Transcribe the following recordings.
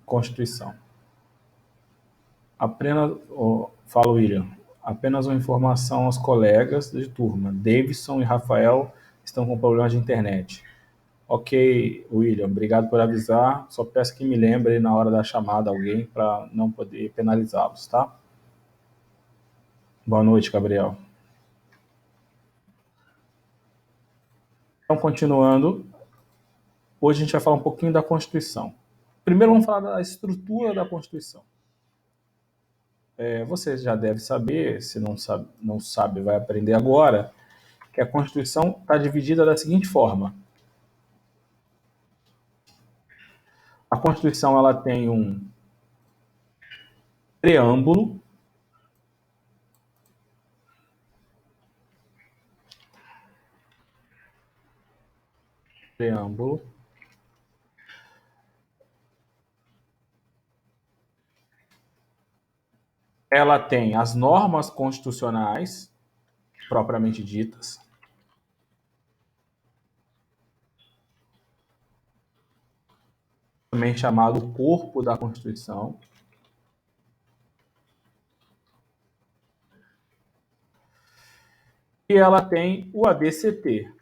Constituição. Apenas, fala William, apenas uma informação aos colegas de turma. Davidson e Rafael estão com problemas de internet. Ok, William, obrigado por avisar. Só peço que me lembre na hora da chamada alguém para não poder penalizá-los, tá? Boa noite, Gabriel. Então, continuando, hoje a gente vai falar um pouquinho da Constituição. Primeiro vamos falar da estrutura da Constituição. Você já deve saber, se não sabe, vai aprender agora, que a Constituição está dividida da seguinte forma. A Constituição ela tem um preâmbulo, ela tem as normas constitucionais, propriamente ditas, também chamado corpo da Constituição, e ela tem o ADCT.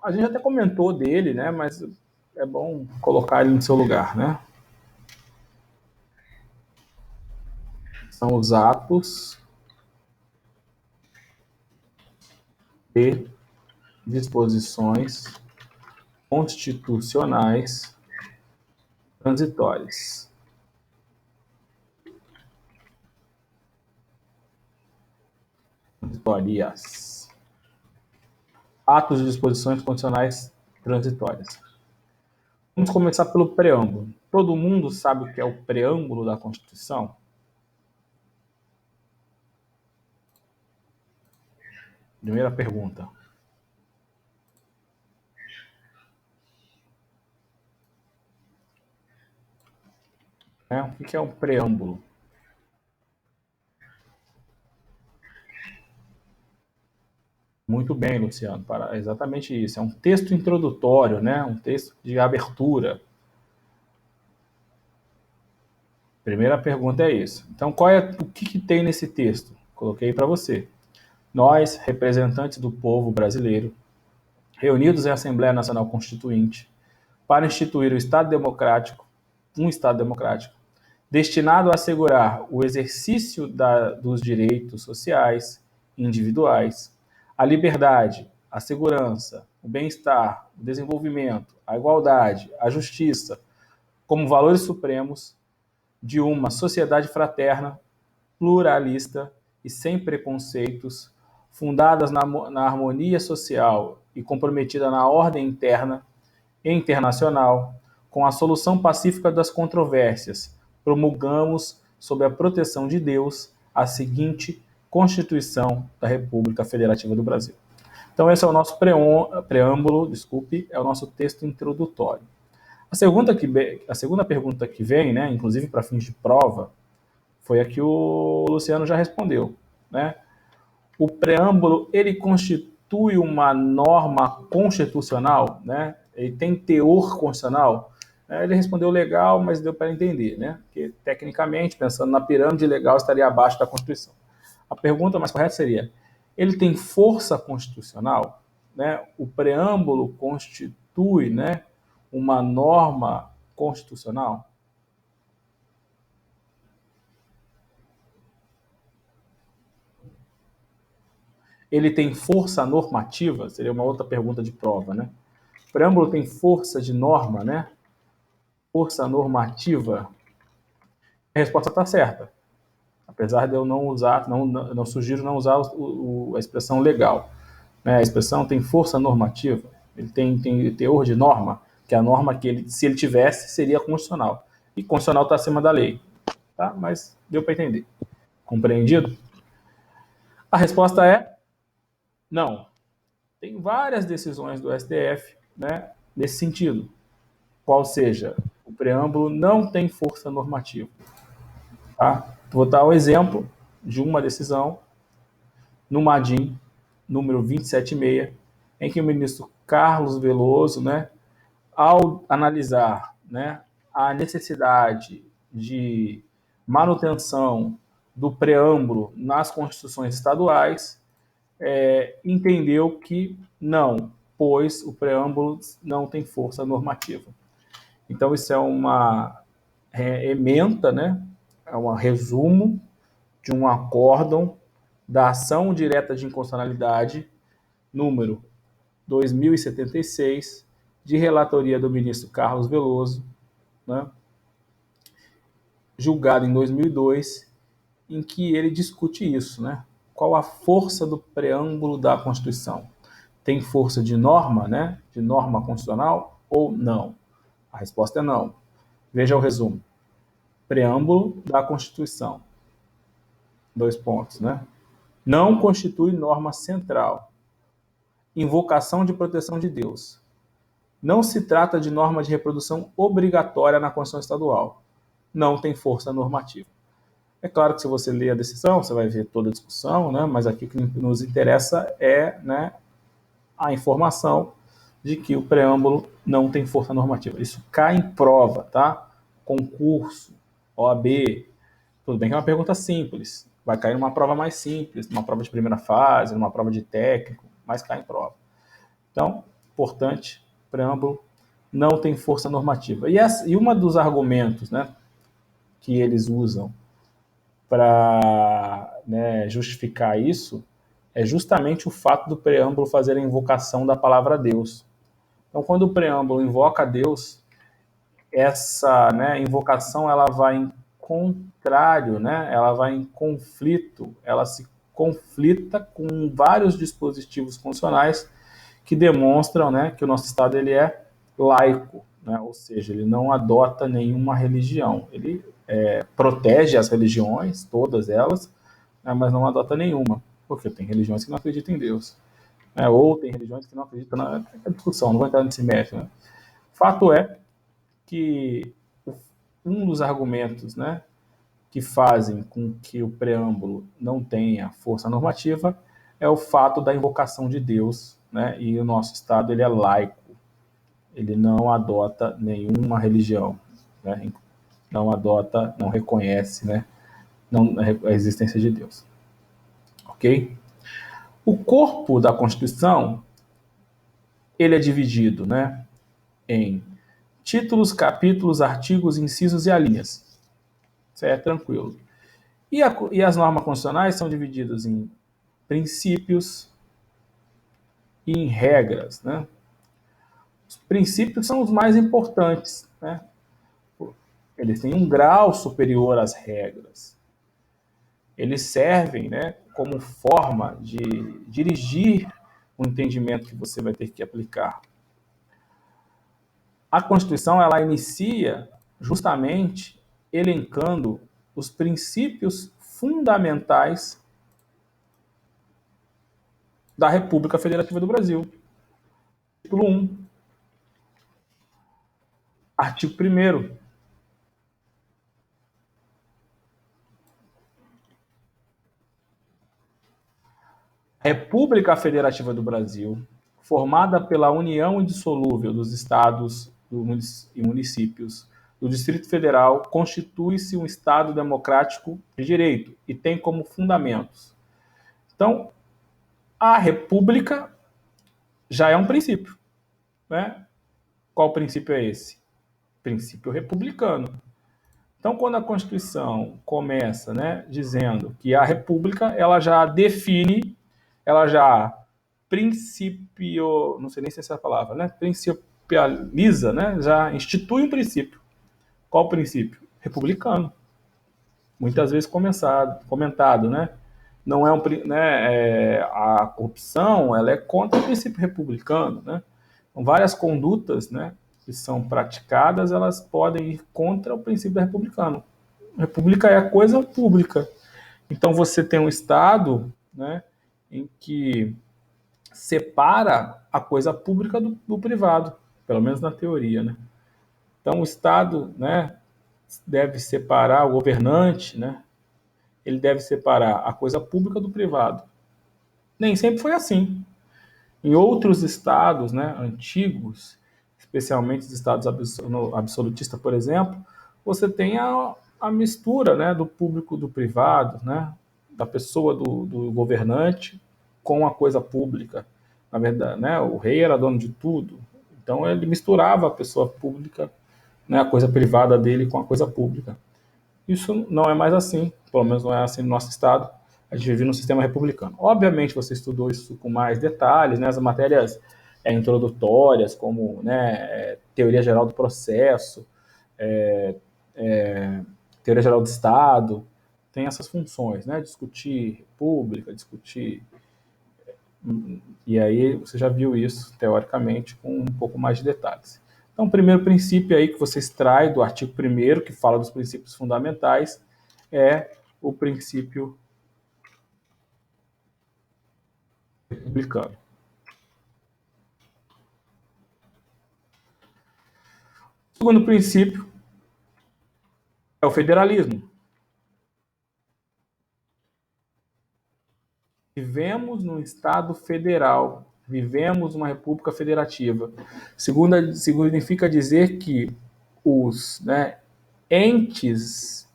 A gente até comentou dele, né? Mas é bom colocar ele no seu lugar, né? São os atos e disposições constitucionais transitórias. Atos e disposições constitucionais transitórias. Vamos começar pelo preâmbulo. Todo mundo sabe o que é o preâmbulo da Constituição? Primeira pergunta. O que é um preâmbulo? Muito bem, Luciano. Exatamente isso. É um texto introdutório, né? Um texto de abertura. Primeira pergunta é isso. Então, o que tem nesse texto? Coloquei para você. Nós, representantes do povo brasileiro, reunidos em Assembleia Nacional Constituinte, para instituir um Estado democrático, destinado a assegurar o exercício dos direitos sociais, individuais, a liberdade, a segurança, o bem-estar, o desenvolvimento, a igualdade, a justiça, como valores supremos de uma sociedade fraterna, pluralista e sem preconceitos, fundadas na harmonia social e comprometida na ordem interna e internacional, com a solução pacífica das controvérsias, promulgamos, sob a proteção de Deus, a seguinte Constituição da República Federativa do Brasil. Então, esse é o nosso preâmbulo, é o nosso texto introdutório. A segunda pergunta que vem, né, inclusive para fins de prova, foi a que o Luciano já respondeu, né? O preâmbulo, ele constitui uma norma constitucional, né? Ele tem teor constitucional. Ele respondeu legal, mas deu para entender, né? Porque, tecnicamente, pensando na pirâmide, legal estaria abaixo da Constituição. A pergunta mais correta seria, ele tem força constitucional? Né? O preâmbulo constitui, né, uma norma constitucional? Ele tem força normativa? Seria uma outra pergunta de prova, né? O preâmbulo tem força de norma, né? Força normativa? A resposta está certa. Apesar de eu não usar, não sugiro não usar a expressão legal. Né? A expressão tem força normativa, ele tem teor de norma, que é a norma que se ele tivesse, seria constitucional. E constitucional está acima da lei. Tá? Mas deu para entender. Compreendido? A resposta é não. Tem várias decisões do STF, né, nesse sentido. Qual seja, o preâmbulo não tem força normativa. Tá? Vou dar um exemplo de uma decisão no MADIM, número 276, em que o ministro Carlos Veloso, né, ao analisar, né, a necessidade de manutenção do preâmbulo nas constituições estaduais, entendeu que não, pois o preâmbulo não tem força normativa. Então, isso é uma ementa, né? É um resumo de um acórdão da ação direta de inconstitucionalidade número 2076, de relatoria do ministro Carlos Veloso, né? Julgado em 2002, em que ele discute isso, né? Qual a força do preâmbulo da Constituição? Tem força de norma, né? De norma constitucional ou não? A resposta é não. Veja o resumo. Preâmbulo da Constituição. 2 pontos, né? Não constitui norma central. Invocação de proteção de Deus. Não se trata de norma de reprodução obrigatória na Constituição Estadual. Não tem força normativa. É claro que se você ler a decisão, você vai ver toda a discussão, né? Mas aqui o que nos interessa é, né, a informação de que o preâmbulo não tem força normativa. Isso cai em prova, tá? Concurso, OAB. Tudo bem que é uma pergunta simples. Vai cair numa prova mais simples, numa prova de primeira fase, numa prova de técnico, mas cai em prova. Então, importante, preâmbulo não tem força normativa. E uma dos argumentos, né, que eles usam para, né, justificar isso é justamente o fato do preâmbulo fazer a invocação da palavra Deus. Então, quando o preâmbulo invoca Deus, essa, né, invocação ela vai em contrário, né, ela vai em conflito, ela se conflita com vários dispositivos constitucionais que demonstram, né, que o nosso Estado ele é laico, né, ou seja, ele não adota nenhuma religião. Ele protege as religiões, todas elas, né, mas não adota nenhuma, porque tem religiões que não acreditam em Deus, né, ou tem religiões que não acreditam na discussão, não vou entrar nesse mérito. Né. Fato é que um dos argumentos, né, que fazem com que o preâmbulo não tenha força normativa é o fato da invocação de Deus, né, e o nosso Estado ele é laico, ele não adota nenhuma religião, né, não adota, não reconhece, né, a existência de Deus. Ok? O corpo da Constituição ele é dividido, né, em títulos, capítulos, artigos, incisos e alíneas. Isso é tranquilo. E as normas constitucionais são divididas em princípios e em regras, né? Os princípios são os mais importantes, né? Eles têm um grau superior às regras. Eles servem, né, como forma de dirigir o entendimento que você vai ter que aplicar. A Constituição ela inicia justamente elencando os princípios fundamentais da República Federativa do Brasil. Título 1, artigo 1º. República Federativa do Brasil, formada pela união indissolúvel dos estados e municípios do Distrito Federal, constitui-se um Estado democrático de direito e tem como fundamentos. Então, a República já é um princípio, né? Qual princípio é esse? Princípio republicano. Então, quando a Constituição começa, né, dizendo que a República ela já define, ela já não sei nem se é essa a palavra, né, principializa, né, já institui um princípio. Qual princípio? Republicano. Muitas vezes comentado, né? Não é a corrupção, ela é contra o princípio republicano, né? Então, várias condutas, né, que são praticadas, elas podem ir contra o princípio republicano. A república é a coisa pública. Então você tem um Estado, né, em que separa a coisa pública do privado, pelo menos na teoria, né? Então o Estado, né, deve separar o governante, né? Ele deve separar a coisa pública do privado. Nem sempre foi assim. Em outros estados, né, antigos, especialmente os estados absolutistas, por exemplo, você tem a mistura, né, do público do privado, né, da pessoa do governante com a coisa pública. Na verdade, né, o rei era dono de tudo, então ele misturava a pessoa pública, né, a coisa privada dele com a coisa pública. Isso não é mais assim, pelo menos não é assim no nosso estado. A gente vive num sistema republicano. Obviamente você estudou isso com mais detalhes, né, as matérias introdutórias, como, né, teoria geral do processo, é, é, teoria geral do Estado, tem essas funções, né? Discutir república, discutir. E aí você já viu isso, teoricamente, com um pouco mais de detalhes. Então, o primeiro princípio aí que você extrai do artigo 1º, que fala dos princípios fundamentais, é o princípio republicano. O segundo princípio é o federalismo. Vivemos num Estado federal, vivemos uma república federativa. Significa dizer que os, né, entes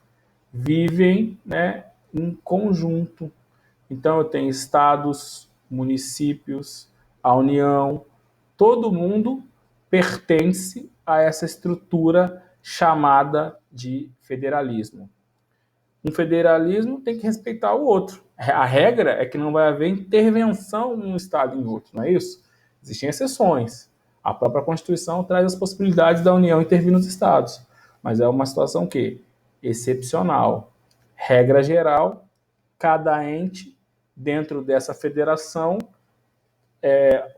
vivem, né, em conjunto. Então, eu tenho estados, municípios, a União, todo mundo pertence a essa estrutura chamada de federalismo. Um federalismo tem que respeitar o outro. A regra é que não vai haver intervenção de um Estado em outro, não é isso? Existem exceções. A própria Constituição traz as possibilidades da União intervir nos Estados, mas é uma situação que excepcional. Regra geral, cada ente dentro dessa federação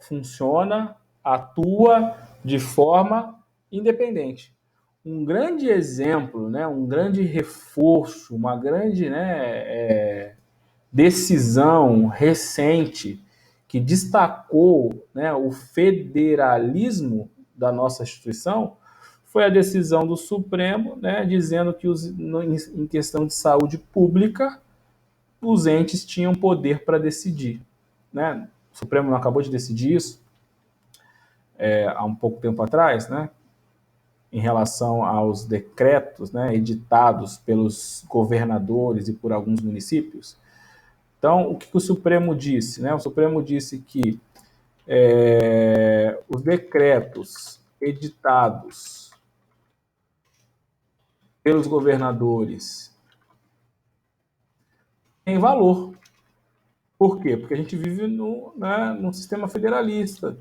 funciona, atua de forma independente. Um grande exemplo, né, um grande reforço, uma grande, decisão recente que destacou, né, o federalismo da nossa instituição foi a decisão do Supremo, né, dizendo que em questão de saúde pública os entes tinham poder para decidir. Né? O Supremo não acabou de decidir isso há um pouco tempo atrás, né? Em relação aos decretos, né, editados pelos governadores e por alguns municípios. Então, o que o Supremo disse? Né? O Supremo disse que os decretos editados pelos governadores têm valor. Por quê? Porque a gente vive num sistema federalista,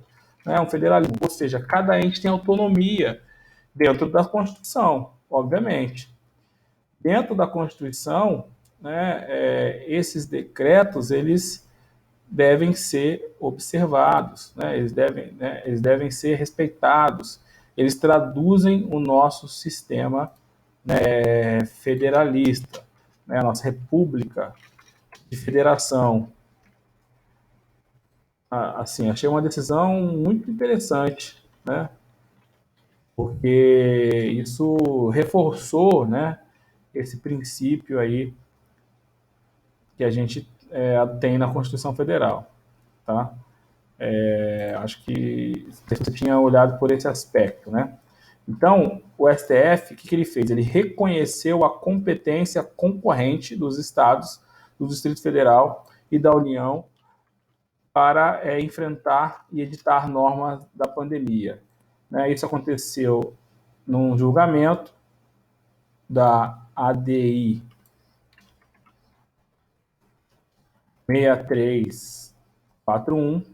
né? Um federalismo, ou seja, cada ente tem autonomia dentro da Constituição, obviamente. Dentro da Constituição, né, esses decretos eles devem ser observados, né? Eles devem ser respeitados. Eles traduzem o nosso sistema, né, federalista, né, a nossa república de federação. Assim, achei uma decisão muito interessante, né? Porque isso reforçou, né, esse princípio aí que a gente tem na Constituição Federal, tá? Acho que você tinha olhado por esse aspecto, né? Então, o STF, o que ele fez? Ele reconheceu a competência concorrente dos estados, do Distrito Federal e da União para enfrentar e editar normas da pandemia. Né? Isso aconteceu num julgamento da ADI 6341.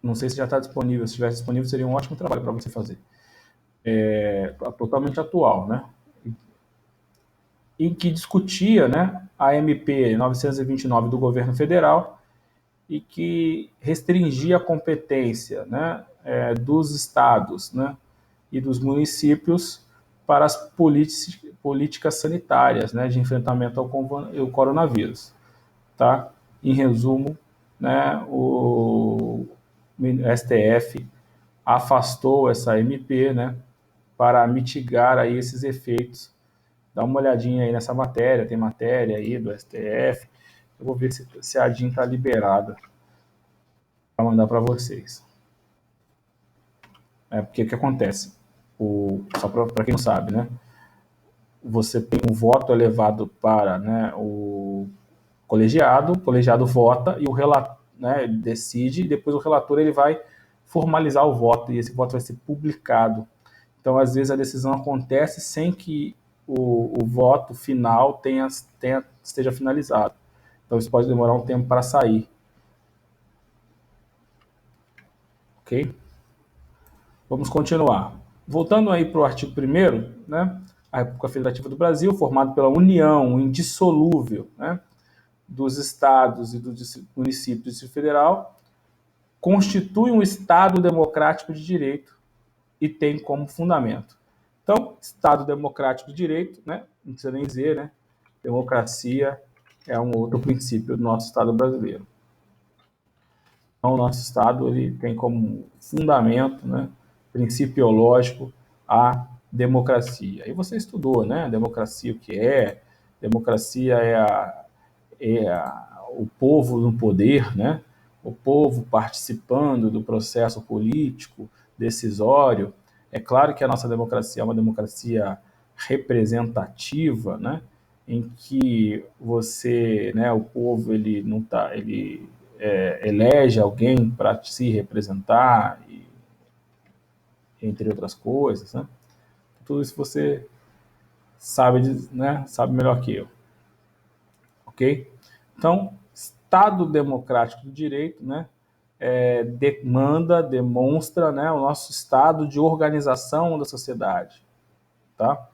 Não sei se já está disponível. Se estivesse disponível, seria um ótimo trabalho para você fazer. Totalmente atual, né? E que discutia, né, a MP 929 do governo federal e que restringia a competência, né, dos estados, né, e dos municípios para as políticas sanitárias, né, de enfrentamento ao coronavírus. Tá? Em resumo, né, o STF afastou essa MP, né, para mitigar aí esses efeitos. Dá uma olhadinha aí nessa matéria, tem matéria aí do STF. Eu vou ver se a DIN está liberada para mandar para vocês. Porque o que acontece? Só para quem não sabe, né? Você tem um voto elevado para, né, o colegiado vota e o relator, né, ele decide, e depois o relator ele vai formalizar o voto e esse voto vai ser publicado. Então, às vezes, a decisão acontece sem que o voto final esteja finalizado. Então, isso pode demorar um tempo para sair. Ok? Vamos continuar. Voltando aí para o artigo 1º, né? A República Federativa do Brasil, formada pela união indissolúvel, né, dos estados e dos municípios do Distrito Federal, constitui um Estado democrático de direito e tem como fundamento. Então, Estado democrático de direito, né, não precisa nem dizer, né, democracia é um outro princípio do nosso Estado brasileiro. Então, o nosso Estado ele tem como fundamento, né, principiológico, a democracia. E você estudou, né, democracia o que é? Democracia o povo no poder, né? O povo participando do processo político decisório. É claro que a nossa democracia é uma democracia representativa, né? Em que você, né, o povo ele não tá, ele elege alguém para se representar, entre outras coisas, né? Tudo isso você sabe, né? Sabe melhor que eu, ok? Então, Estado democrático de direito, né? Demonstra, né, o nosso estado de organização da sociedade, tá?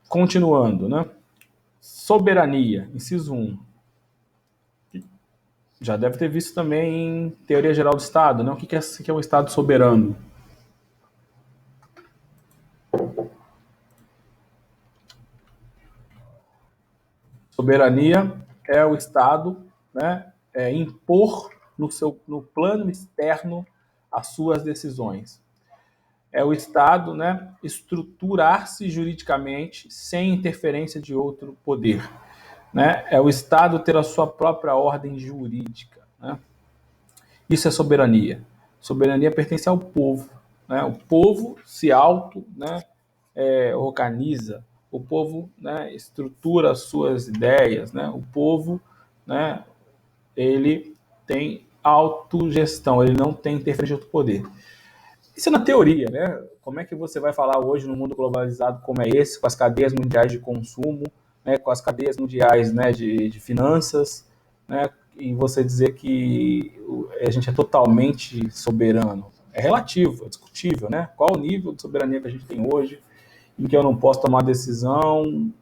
Continuando, né? Soberania, inciso 1. Já deve ter visto também em Teoria Geral do Estado, né? O que é um Estado soberano? Soberania é o Estado, né, impor no plano externo as suas decisões. É o Estado, né, estruturar-se juridicamente sem interferência de outro poder. Né? É o Estado ter a sua própria ordem jurídica. Né? Isso é soberania. Soberania pertence ao povo. Né? O povo se né, organiza, o povo, né, estrutura as suas ideias, né? O povo, né, ele tem autogestão, ele não tem interferência de outro poder. Isso é na teoria, né? Como é que você vai falar hoje no mundo globalizado como é esse, com as cadeias mundiais de consumo, né, com as cadeias mundiais, né, de finanças, né, e você dizer que a gente é totalmente soberano? É relativo, é discutível, né? Qual o nível de soberania que a gente tem hoje, em que eu não posso tomar decisão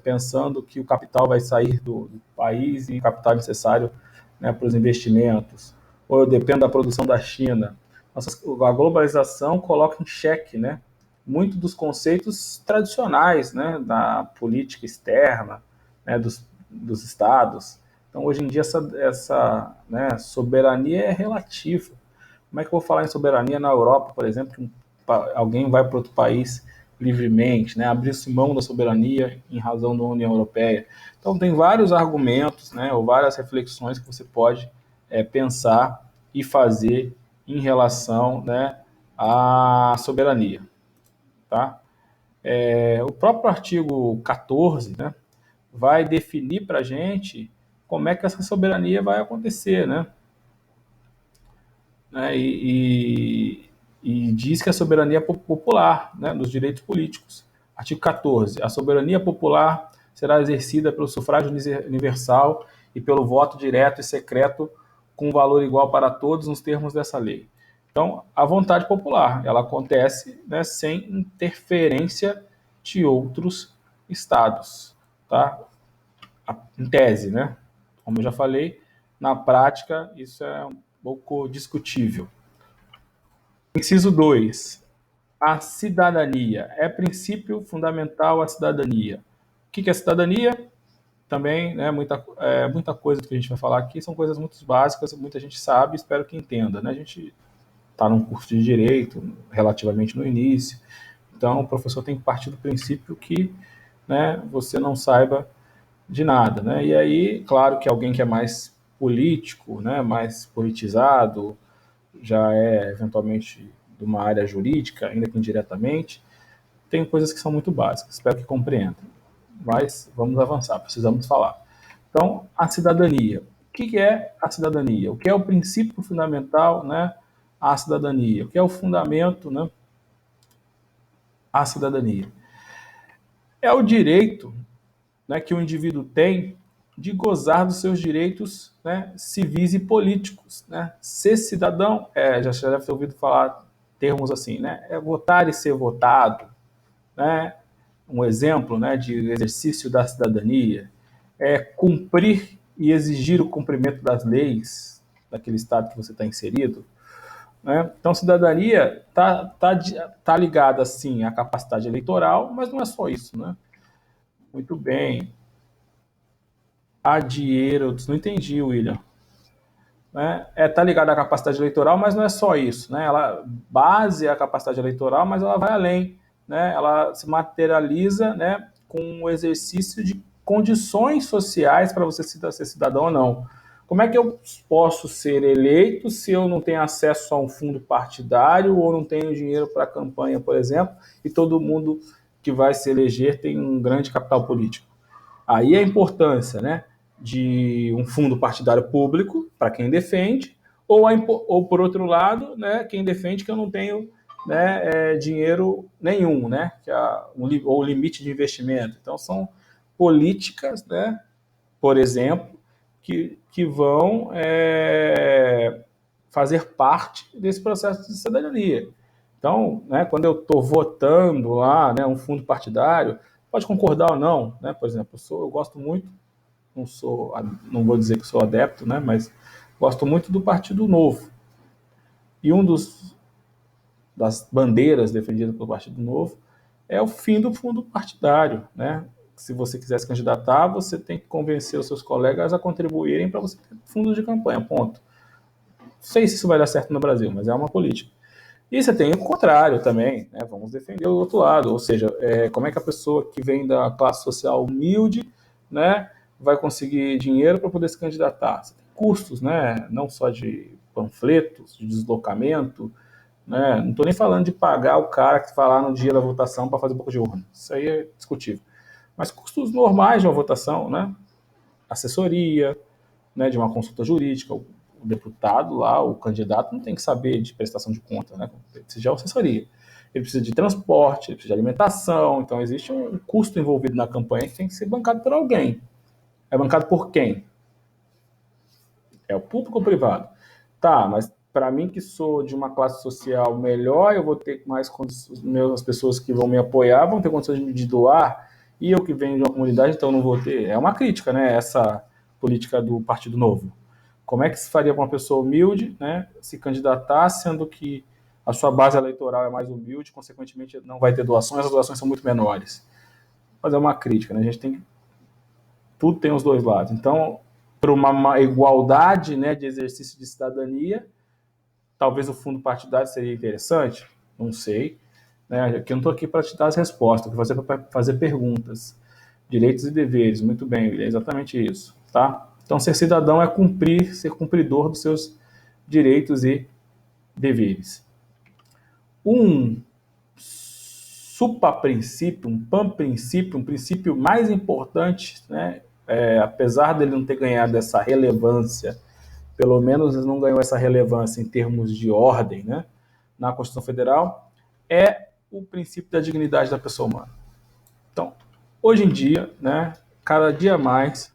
pensando que o capital vai sair do país e o capital é necessário, né, para os investimentos, ou eu dependo da produção da China. A globalização coloca em xeque, né, muito dos conceitos tradicionais, né, da política externa, né, dos estados. Então, hoje em dia, essa né, soberania é relativa. Como é que eu vou falar em soberania na Europa, por exemplo, que alguém vai para outro país livremente, né, abrir-se mão da soberania em razão da União Europeia? Então, tem vários argumentos, né, ou várias reflexões que você pode pensar e fazer em relação, né, à soberania. Tá? O próprio artigo 14, né, vai definir para a gente como é que essa soberania vai acontecer, né? E diz que a soberania é popular, né, dos direitos políticos. Artigo 14. A soberania popular será exercida pelo sufrágio universal e pelo voto direto e secreto com valor igual para todos nos termos dessa lei. Então, a vontade popular, ela acontece, né, sem interferência de outros estados, tá? Em tese, né? Como eu já falei, na prática isso é um pouco discutível. Inciso 2. A cidadania. É princípio fundamental a cidadania. O que é cidadania? Também, né, muita coisa que a gente vai falar aqui são coisas muito básicas, muita gente sabe, espero que entenda. Né? A gente está num curso de direito, relativamente no início, então o professor tem que partir do princípio que, né, você não saiba de nada. Né? E aí, claro que alguém que é mais político, né, mais politizado, já é eventualmente de uma área jurídica, ainda que indiretamente, tem coisas que são muito básicas, espero que compreendam. Mas vamos avançar, precisamos falar. Então, a cidadania. O que é a cidadania? O que é o princípio fundamental, né, à cidadania? O que é o fundamento, né, à cidadania? É o direito, né, que o indivíduo tem de gozar dos seus direitos, né, civis e políticos. Né? Ser cidadão, já deve ter ouvido falar termos assim, né, é votar e ser votado, né, um exemplo, né, de exercício da cidadania, é cumprir e exigir o cumprimento das leis daquele estado que você está inserido. Né? Então, cidadania tá ligada, sim, à capacidade eleitoral, mas não é só isso. Né? Muito bem. Adieiro, não entendi, William. Né? Tá ligado à capacidade eleitoral, mas não é só isso. Né? Ela base a capacidade eleitoral, mas ela vai além. Né? Ela se materializa, né, com o exercício de condições sociais para você ser cidadão ou não. Como é que eu posso ser eleito se eu não tenho acesso a um fundo partidário ou não tenho dinheiro para a campanha, por exemplo, e todo mundo que vai se eleger tem um grande capital político? Aí a importância, né, de um fundo partidário público para quem defende, ou por outro lado, né, quem defende que eu não tenho, né, dinheiro nenhum, né, ou limite de investimento. Então são políticas, né, por exemplo, que vão fazer parte desse processo de cidadania. Então, né, quando eu estou votando lá, né, um fundo partidário, pode concordar ou não, né? Por exemplo, eu gosto muito, não vou dizer que sou adepto, né, mas gosto muito do Partido Novo. E das bandeiras defendidas pelo Partido Novo é o fim do fundo partidário, né? Se você quiser se candidatar, você tem que convencer os seus colegas a contribuírem para você ter fundo de campanha, ponto. Não sei se isso vai dar certo no Brasil, mas é uma política. E você tem o contrário também, né? Vamos defender o outro lado, ou seja, como é que a pessoa que vem da classe social humilde, né, vai conseguir dinheiro para poder se candidatar? Você tem custos, né? Não só de panfletos, de deslocamento, né? Não estou nem falando de pagar o cara que vai lá no dia da votação para fazer boca de urna. Isso aí é discutível. Mas custos normais de uma votação, né? Assessoria, né, de uma consulta jurídica. O deputado lá, o candidato, não tem que saber de prestação de conta, né? Ele precisa de assessoria. Ele precisa de transporte, ele precisa de alimentação. Então, existe um custo envolvido na campanha que tem que ser bancado por alguém. É bancado por quem? É o público ou o privado? Tá, mas para mim que sou de uma classe social melhor, eu vou ter mais condições, as pessoas que vão me apoiar vão ter condições de doar, e eu que venho de uma comunidade, então não vou ter. É uma crítica, né, essa política do Partido Novo. Como é que se faria para uma pessoa humilde, né, se candidatar, sendo que a sua base eleitoral é mais humilde, consequentemente não vai ter doações, as doações são muito menores. Mas é uma crítica, né? A gente tem, tudo tem os dois lados. Então, para uma igualdade, né, de exercício de cidadania, talvez o fundo partidário seria interessante, não sei. Né? Aqui eu não estou aqui para te dar as respostas, estou para fazer perguntas. Direitos e deveres, muito bem, é exatamente isso. Tá? Então, ser cidadão é cumprir, ser cumpridor dos seus direitos e deveres. Um supraprincípio, um pan-princípio, um princípio mais importante, né? Apesar dele não ter ganhado essa relevância, pelo menos não ganhou essa relevância em termos de ordem, né, na Constituição Federal, é o princípio da dignidade da pessoa humana. Então, hoje em dia, né, cada dia mais,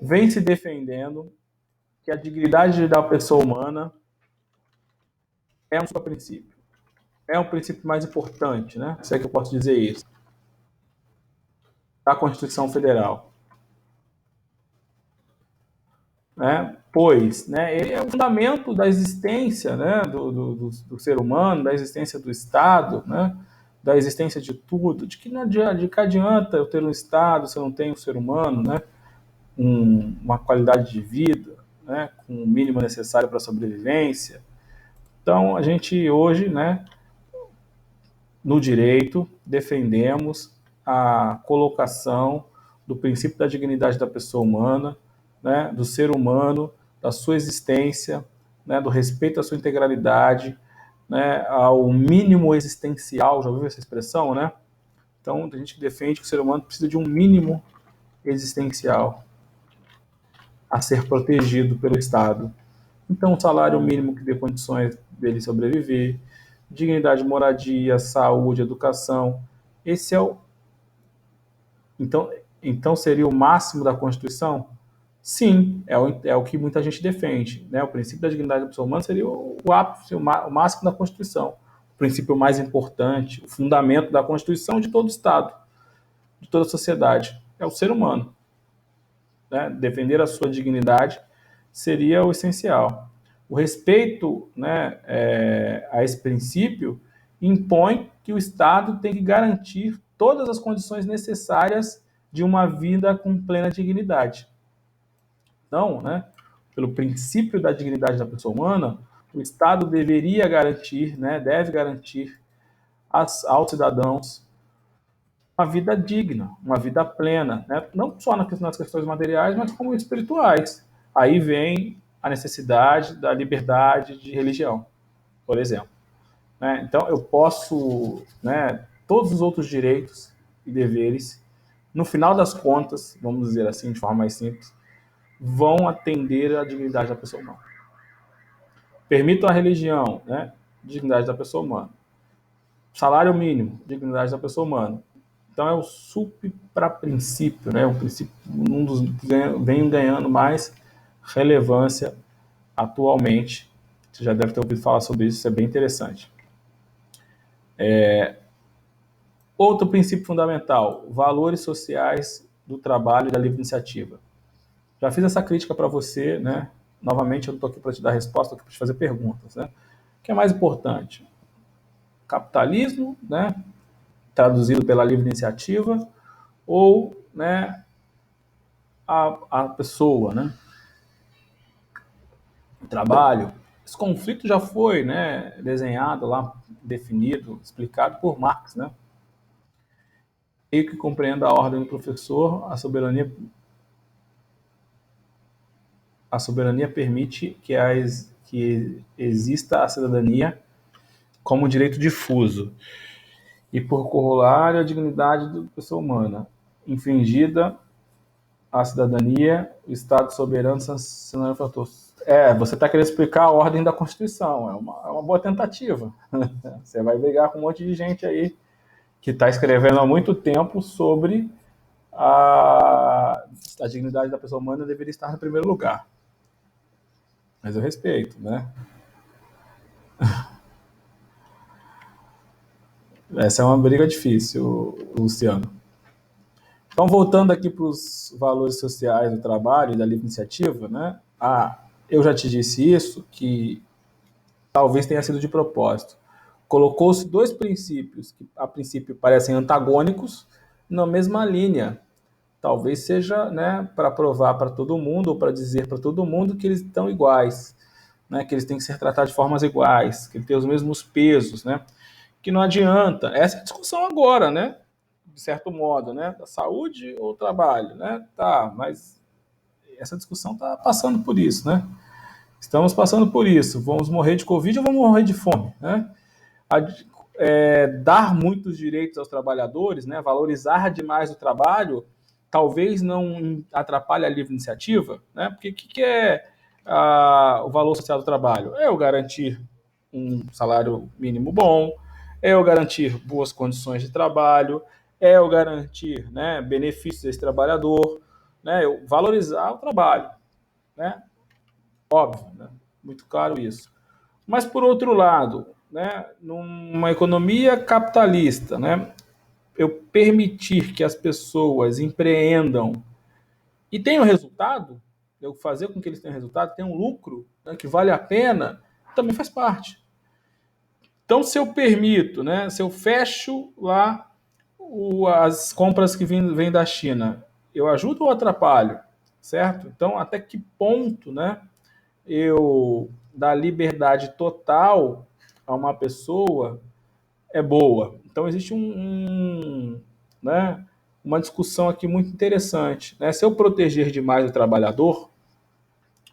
vem se defendendo que a dignidade da pessoa humana é um princípio. É um princípio mais importante, né? Se é que eu posso dizer isso, da Constituição Federal. Né? Pois, né, ele é o fundamento da existência, né, do ser humano, da existência do Estado, né, da existência de tudo, de que adianta eu ter um Estado se eu não tenho um ser humano, né, uma qualidade de vida, né, com o mínimo necessário para a sobrevivência. Então, a gente hoje, né, no direito, defendemos a colocação do princípio da dignidade da pessoa humana, né, do ser humano, da sua existência, né, do respeito à sua integralidade, né, ao mínimo existencial. Já ouviu essa expressão, né? Então, tem gente que defende que o ser humano precisa de um mínimo existencial a ser protegido pelo Estado. Então, um salário mínimo que dê condições dele sobreviver, dignidade, moradia, saúde, educação. Esse é o. Então seria o máximo da Constituição? Sim, é o que muita gente defende. Né? O princípio da dignidade da pessoa humana seria o ápice, o máximo da Constituição. O princípio mais importante, o fundamento da Constituição de todo Estado, de toda a sociedade. É o ser humano. Né? Defender a sua dignidade seria o essencial. O respeito, né, a esse princípio impõe que o Estado tem que garantir todas as condições necessárias de uma vida com plena dignidade. Então, né, pelo princípio da dignidade da pessoa humana, o Estado deveria garantir, né, deve garantir aos cidadãos uma vida digna, uma vida plena, né? Não só nas questões materiais, mas como espirituais. Aí vem a necessidade da liberdade de religião, por exemplo. Né? Então, eu posso, né, todos os outros direitos e deveres, no final das contas, vamos dizer assim, de forma mais simples, vão atender à dignidade da pessoa humana. Permito a religião, né, dignidade da pessoa humana. Salário mínimo, dignidade da pessoa humana. Então é o supra-princípio, né? O princípio, um dos que vem ganhando mais relevância atualmente. Você já deve ter ouvido falar sobre isso, isso é bem interessante. Outro princípio fundamental, valores sociais do trabalho e da livre iniciativa. Já fiz essa crítica para você, né? Novamente, eu não estou aqui para te dar resposta, estou aqui para te fazer perguntas, né? O que é mais importante? Capitalismo, né? Traduzido pela livre iniciativa, ou, né, a pessoa, né? O trabalho. Esse conflito já foi, né, desenhado lá, definido, explicado por Marx, né? E que compreenda a ordem do professor, a soberania permite que exista a cidadania como direito difuso e por corolário a dignidade da pessoa humana. Infringida a cidadania, o Estado soberano sancionando o fator. Você está querendo explicar a ordem da Constituição. É uma boa tentativa. Você vai brigar com um monte de gente aí que está escrevendo há muito tempo sobre a dignidade da pessoa humana deveria estar no primeiro lugar. Mas eu respeito, né? Essa é uma briga difícil, Luciano. Então, voltando aqui para os valores sociais do trabalho e da livre iniciativa, né? Eu já te disse isso, que talvez tenha sido de propósito. Colocou-se dois princípios que, a princípio, parecem antagônicos na mesma linha. Talvez seja, né, para provar para todo mundo, ou para dizer para todo mundo que eles estão iguais, né, que eles têm que ser tratados de formas iguais, que eles têm os mesmos pesos, né? Que não adianta. Essa é a discussão agora, né? De certo modo, né? Da saúde ou trabalho, né? Tá, mas essa discussão está passando por isso, né? Estamos passando por isso. Vamos morrer de Covid ou vamos morrer de fome, né? Dar muitos direitos aos trabalhadores, né? Valorizar demais o trabalho, talvez não atrapalhe a livre iniciativa, né? Porque o que é o valor social do trabalho? É eu garantir um salário mínimo bom, é eu garantir boas condições de trabalho, é eu garantir, né, benefícios desse trabalhador, né, eu valorizar o trabalho, né? Óbvio, né? Muito claro isso. Mas, por outro lado, né, numa economia capitalista, né, eu permitir que as pessoas empreendam e tenham resultado, eu fazer com que eles tenham resultado, tenham um lucro, né, que vale a pena, também faz parte. Então, se eu permito, né, se eu fecho lá as compras que vêm da China, eu ajudo ou atrapalho? Certo? Então, até que ponto, né, eu dar liberdade total a uma pessoa é boa. Então existe né, uma discussão aqui muito interessante, né? Se eu proteger demais o trabalhador,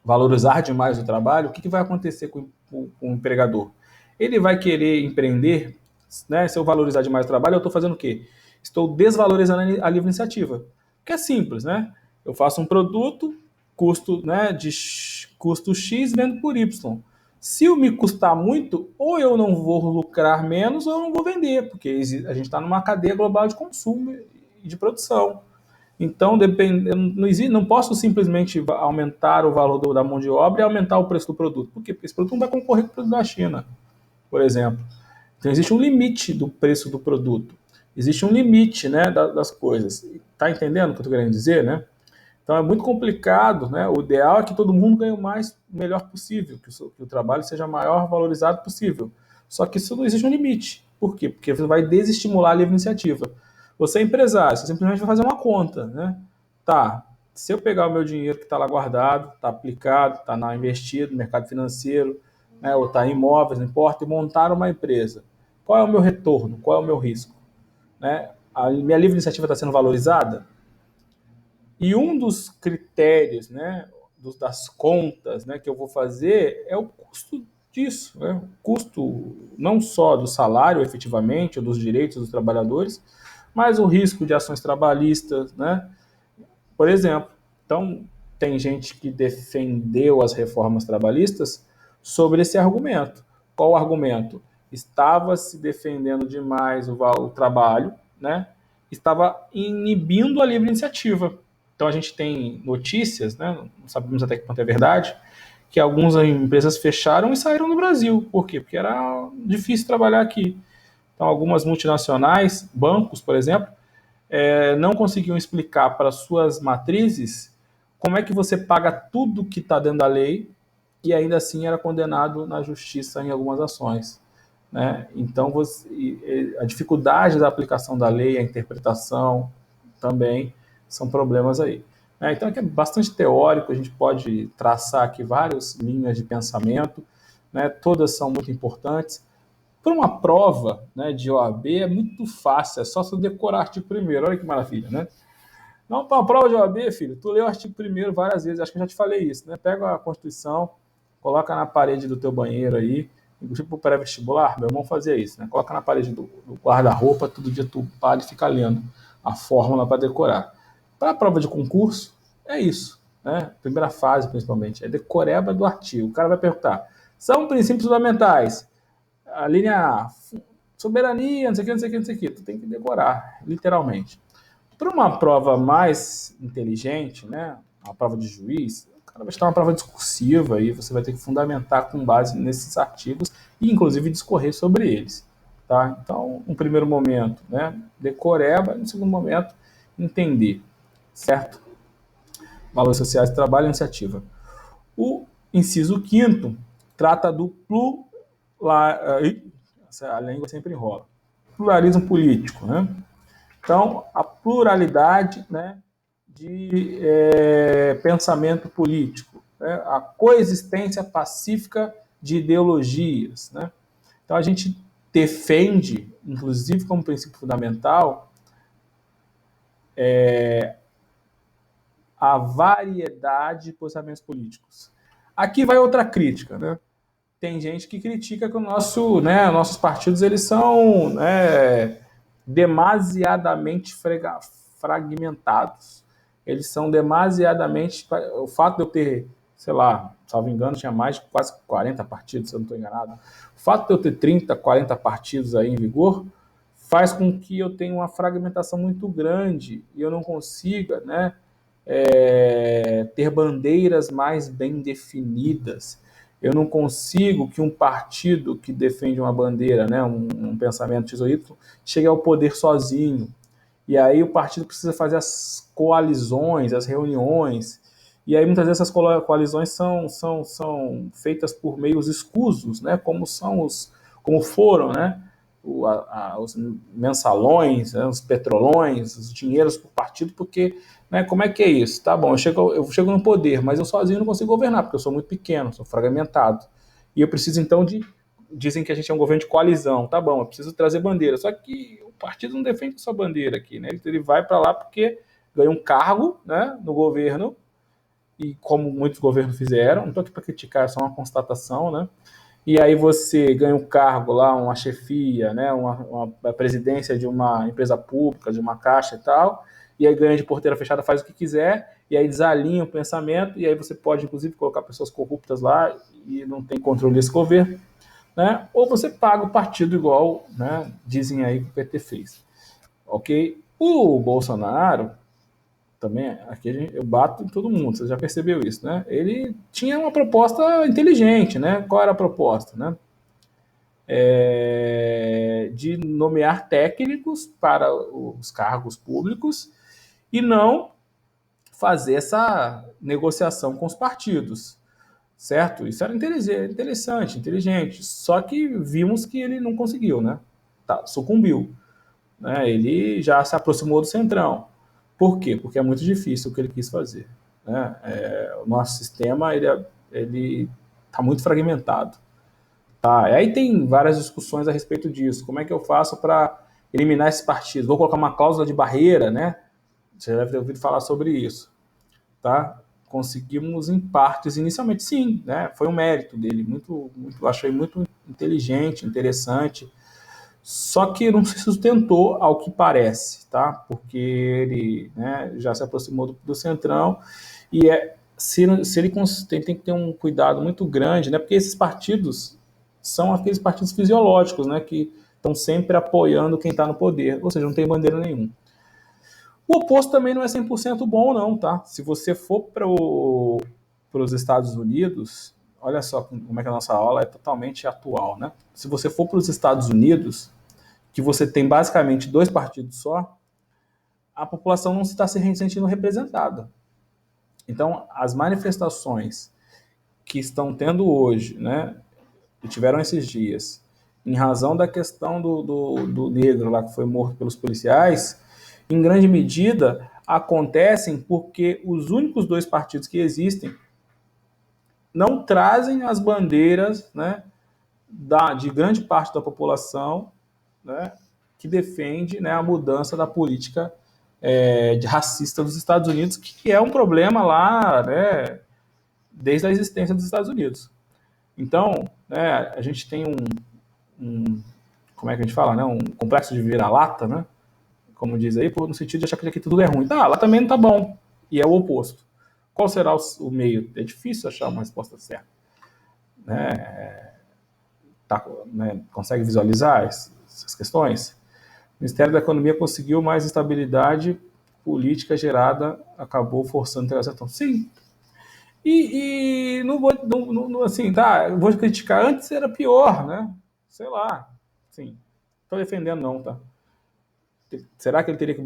valorizar demais o trabalho, o que vai acontecer com o empregador? Ele vai querer empreender, né? Se eu valorizar demais o trabalho, eu estou fazendo o quê? Estou desvalorizando a livre iniciativa. Que é simples, né? Eu faço um produto, custo, né, custo X, vendo por Y. Se me custar muito, ou eu não vou lucrar menos, ou eu não vou vender, porque a gente está numa cadeia global de consumo e de produção. Então, não posso simplesmente aumentar o valor da mão de obra e aumentar o preço do produto. Por quê? Porque esse produto não vai concorrer com o produto da China, por exemplo. Então, existe um limite do preço do produto. Existe um limite, né, das coisas. Está entendendo o que eu estou querendo dizer, né? Então, é muito complicado, né? O ideal é que todo mundo ganhe o melhor possível, que o trabalho seja maior valorizado possível. Só que isso não existe um limite. Por quê? Porque você vai desestimular a livre iniciativa. Você é empresário, você simplesmente vai fazer uma conta, né? Tá, se eu pegar o meu dinheiro que está lá guardado, está aplicado, está investido no mercado financeiro, né, ou está em imóveis, não importa, e montar uma empresa, qual é o meu retorno? Qual é o meu risco? Né? A minha livre iniciativa está sendo valorizada? E um dos critérios, né, das contas, né, que eu vou fazer é o custo disso, né? O custo não só do salário, efetivamente, ou dos direitos dos trabalhadores, mas o risco de ações trabalhistas, né? Por exemplo, então tem gente que defendeu as reformas trabalhistas sobre esse argumento. Qual o argumento? Estava se defendendo demais o trabalho, né? Estava inibindo a livre iniciativa. Então a gente tem notícias, né? Não sabemos até que ponto é verdade, que algumas empresas fecharam e saíram do Brasil. Por quê? Porque era difícil trabalhar aqui. Então algumas multinacionais, bancos, por exemplo, não conseguiam explicar para suas matrizes como é que você paga tudo que está dentro da lei e ainda assim era condenado na justiça em algumas ações. Né? Então, a dificuldade da aplicação da lei, a interpretação também são problemas aí. Então, aqui é bastante teórico, a gente pode traçar aqui várias linhas de pensamento, né? Todas são muito importantes. Para uma prova, né, de OAB é muito fácil, é só você decorar o artigo primeiro. Olha que maravilha, né? Não, para uma prova de OAB, filho, tu lê o artigo primeiro várias vezes, acho que eu já te falei isso, né? Pega a Constituição, coloca na parede do teu banheiro aí, tipo pré-vestibular, meu irmão fazia isso, né? Coloca na parede do guarda-roupa, todo dia tu para e fica lendo a fórmula para decorar. Para a prova de concurso, é isso, né? Primeira fase, principalmente, é decoreba do artigo. O cara vai perguntar, são princípios fundamentais? A linha A, soberania, não sei o que, não sei o que, não sei o que. Tu tem que decorar, literalmente. Para uma prova mais inteligente, né, uma prova de juiz, o cara vai estar uma prova discursiva e você vai ter que fundamentar com base nesses artigos e, inclusive, discorrer sobre eles. Tá? Então, no primeiro momento, né, decoreba, no segundo momento, entender, certo? Valores sociais, trabalho e iniciativa. O inciso quinto trata do a língua sempre enrola. Pluralismo político, né? Então, a pluralidade, né, de pensamento político, né? A coexistência pacífica de ideologias, né? Então, a gente defende, inclusive como princípio fundamental, a variedade de posicionamentos políticos. Aqui vai outra crítica, né? Tem gente que critica que nossos partidos eles são, né, demasiadamente fragmentados. Eles são demasiadamente. O fato de eu ter, sei lá, salvo engano, tinha mais de quase 40 partidos, se eu não estou enganado. O fato de eu ter 30, 40 partidos aí em vigor faz com que eu tenha uma fragmentação muito grande e eu não consiga, né, ter bandeiras mais bem definidas. Eu não consigo que um partido que defende uma bandeira, né, um pensamento X ou Y, chegue ao poder sozinho. E aí o partido precisa fazer as coalizões, as reuniões. E aí muitas vezes essas coalizões são feitas por meios escusos, né, como foram, né, os mensalões, né, os petrolões, os dinheiros por partido, porque, né, como é que é isso? Tá bom, eu chego no poder, mas eu sozinho não consigo governar, porque eu sou muito pequeno, sou fragmentado. E eu preciso, então, de dizem que a gente é um governo de coalizão, tá bom, eu preciso trazer bandeira, só que o partido não defende sua bandeira aqui, né? Ele vai para lá porque ganha um cargo, né, no governo, e como muitos governos fizeram, não estou aqui para criticar, é só uma constatação, né? E aí você ganha um cargo lá, uma chefia, né, uma presidência de uma empresa pública, de uma caixa e tal, e aí ganha de porteira fechada, faz o que quiser, e aí desalinha o pensamento, e aí você pode, inclusive, colocar pessoas corruptas lá e não tem controle desse governo, né? Ou você paga o partido igual, né, dizem aí que o PT fez. Ok? O Bolsonaro, também, aqui eu bato em todo mundo, você já percebeu isso, né? Ele tinha uma proposta inteligente, né? Qual era a proposta, né? De nomear técnicos para os cargos públicos e não fazer essa negociação com os partidos, certo? Isso era interessante, inteligente, só que vimos que ele não conseguiu, né? Tá, sucumbiu, né? Ele já se aproximou do centrão. Por quê? Porque é muito difícil o que ele quis fazer, né? O nosso sistema ele está muito fragmentado. Tá, e aí tem várias discussões a respeito disso. Como é que eu faço para eliminar esses partidos? Vou colocar uma cláusula de barreira, né? Você deve ter ouvido falar sobre isso, tá? Conseguimos em partes inicialmente, sim, né? Foi um mérito dele, achei muito inteligente, interessante. Só que não se sustentou ao que parece, tá? Porque ele, né, já se aproximou do centrão e se ele tem que ter um cuidado muito grande, né? Porque esses partidos são aqueles partidos fisiológicos, né? Que estão sempre apoiando quem está no poder, ou seja, não tem bandeira nenhuma. O oposto também não é 100% bom, não, tá? Se você for para os Estados Unidos, olha só como é que a nossa aula é totalmente atual, né? Se você for para os Estados Unidos, que você tem basicamente dois partidos só, a população não está se sentindo representada. Então, as manifestações que estão tendo hoje, né, que tiveram esses dias, em razão da questão do negro lá que foi morto pelos policiais, em grande medida acontecem porque os únicos dois partidos que existem não trazem as bandeiras, né, de grande parte da população, né, que defende, né, a mudança da política de racista dos Estados Unidos, que é um problema lá, né, desde a existência dos Estados Unidos. Então, né, a gente tem como é que a gente fala, né, um complexo de vira-lata, né, como diz aí, no sentido de achar que aqui tudo é ruim. Tá, lá também não tá bom, e é o oposto. Qual será o meio? É difícil achar uma resposta certa. Né? Né, consegue visualizar essas questões? O Ministério da Economia conseguiu mais estabilidade política gerada, acabou forçando a integração. Sim. E não vou, assim, tá, eu vou criticar, antes era pior, né? Sei lá, sim. Estou defendendo não, tá? Será que ele teria que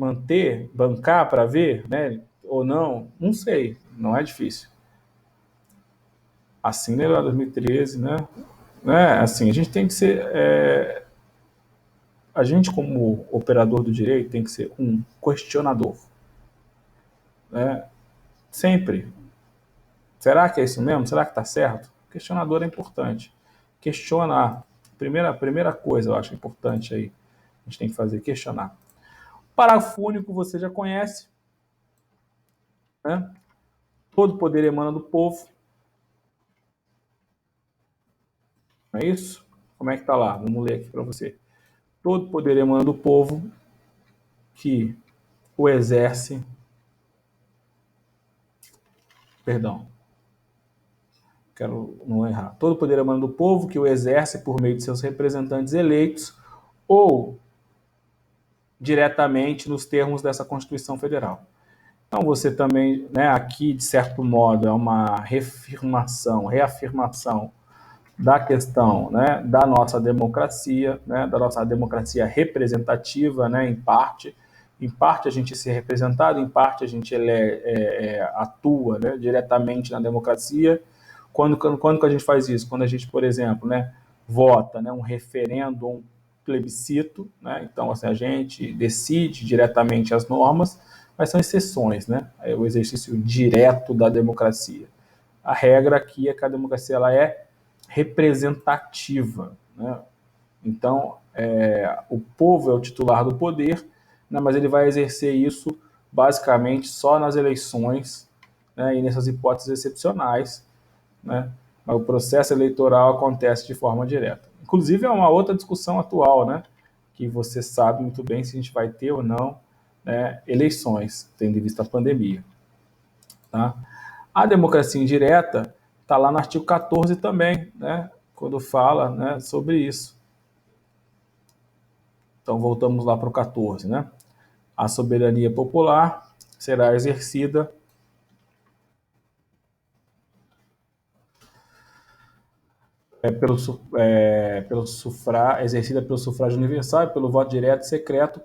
bancar para ver, né? Ou não? Não sei, não é difícil. Assim, né, lá 2013, né? Assim, a gente tem que ser a gente, como operador do direito, tem que ser um questionador. Né? Sempre. Será que é isso mesmo? Será que está certo? Questionador é importante. Questionar. Primeira coisa, eu acho importante aí, a gente tem que fazer, questionar. Parágrafo único você já conhece. Né? Todo poder emana do povo. Não é isso? Como é que está lá? Vamos ler aqui para você. Todo poder emana do povo que o exerce. Perdão. Quero não errar. Todo poder emana do povo que o exerce por meio de seus representantes eleitos ou diretamente nos termos dessa Constituição Federal. Então você também, né, aqui de certo modo é uma reafirmação da questão, né, da nossa democracia, né, da nossa democracia representativa, né, em parte a gente ser representado, em parte a gente atua, né, diretamente na democracia. Quando que a gente faz isso? Quando a gente, por exemplo, né, vota, né, um referendo, um plebiscito, né, então assim, a gente decide diretamente as normas, mas são exceções, né, é o exercício direto da democracia. A regra aqui é que a democracia ela é representativa, né? Então, o povo é o titular do poder, né, mas ele vai exercer isso basicamente só nas eleições, né, e nessas hipóteses excepcionais, né, mas o processo eleitoral acontece de forma direta. Inclusive, é uma outra discussão atual, né, que você sabe muito bem se a gente vai ter ou não, né, eleições, tendo em vista a pandemia. Tá? A democracia indireta está lá no artigo 14 também, né, quando fala, né, sobre isso. Então, voltamos lá para o 14, né? A soberania popular será exercida exercida pelo sufrágio universal e pelo voto direto e secreto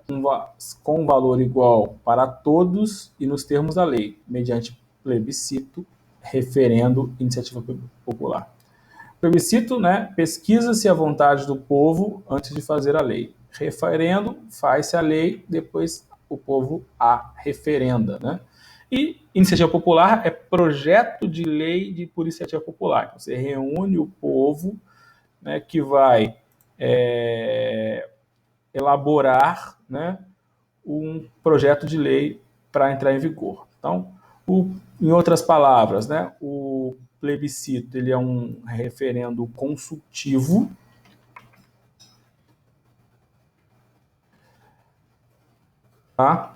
com valor igual para todos e nos termos da lei, mediante plebiscito, referendo, iniciativa popular. Plebiscito, né, pesquisa-se a vontade do povo antes de fazer a lei. Referendo, faz-se a lei, depois o povo a referenda, né? E iniciativa popular é projeto de lei por iniciativa popular. Então, você reúne o povo, né, que vai elaborar, né, um projeto de lei para entrar em vigor. Então, em outras palavras, né, o plebiscito ele é um referendo consultivo, tá?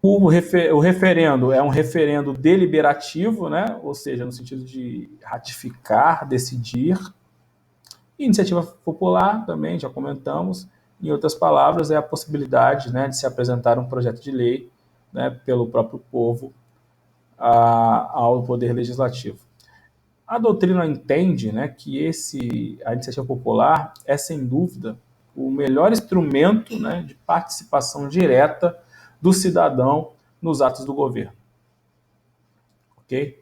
O referendo é um referendo deliberativo, né? Ou seja, no sentido de ratificar, decidir. Iniciativa popular, também já comentamos. Em outras palavras, é a possibilidade, né, de se apresentar um projeto de lei, né, pelo próprio povo ao Poder Legislativo. A doutrina entende, né, que a iniciativa popular é, sem dúvida, o melhor instrumento, né, de participação direta do cidadão nos atos do governo. Ok?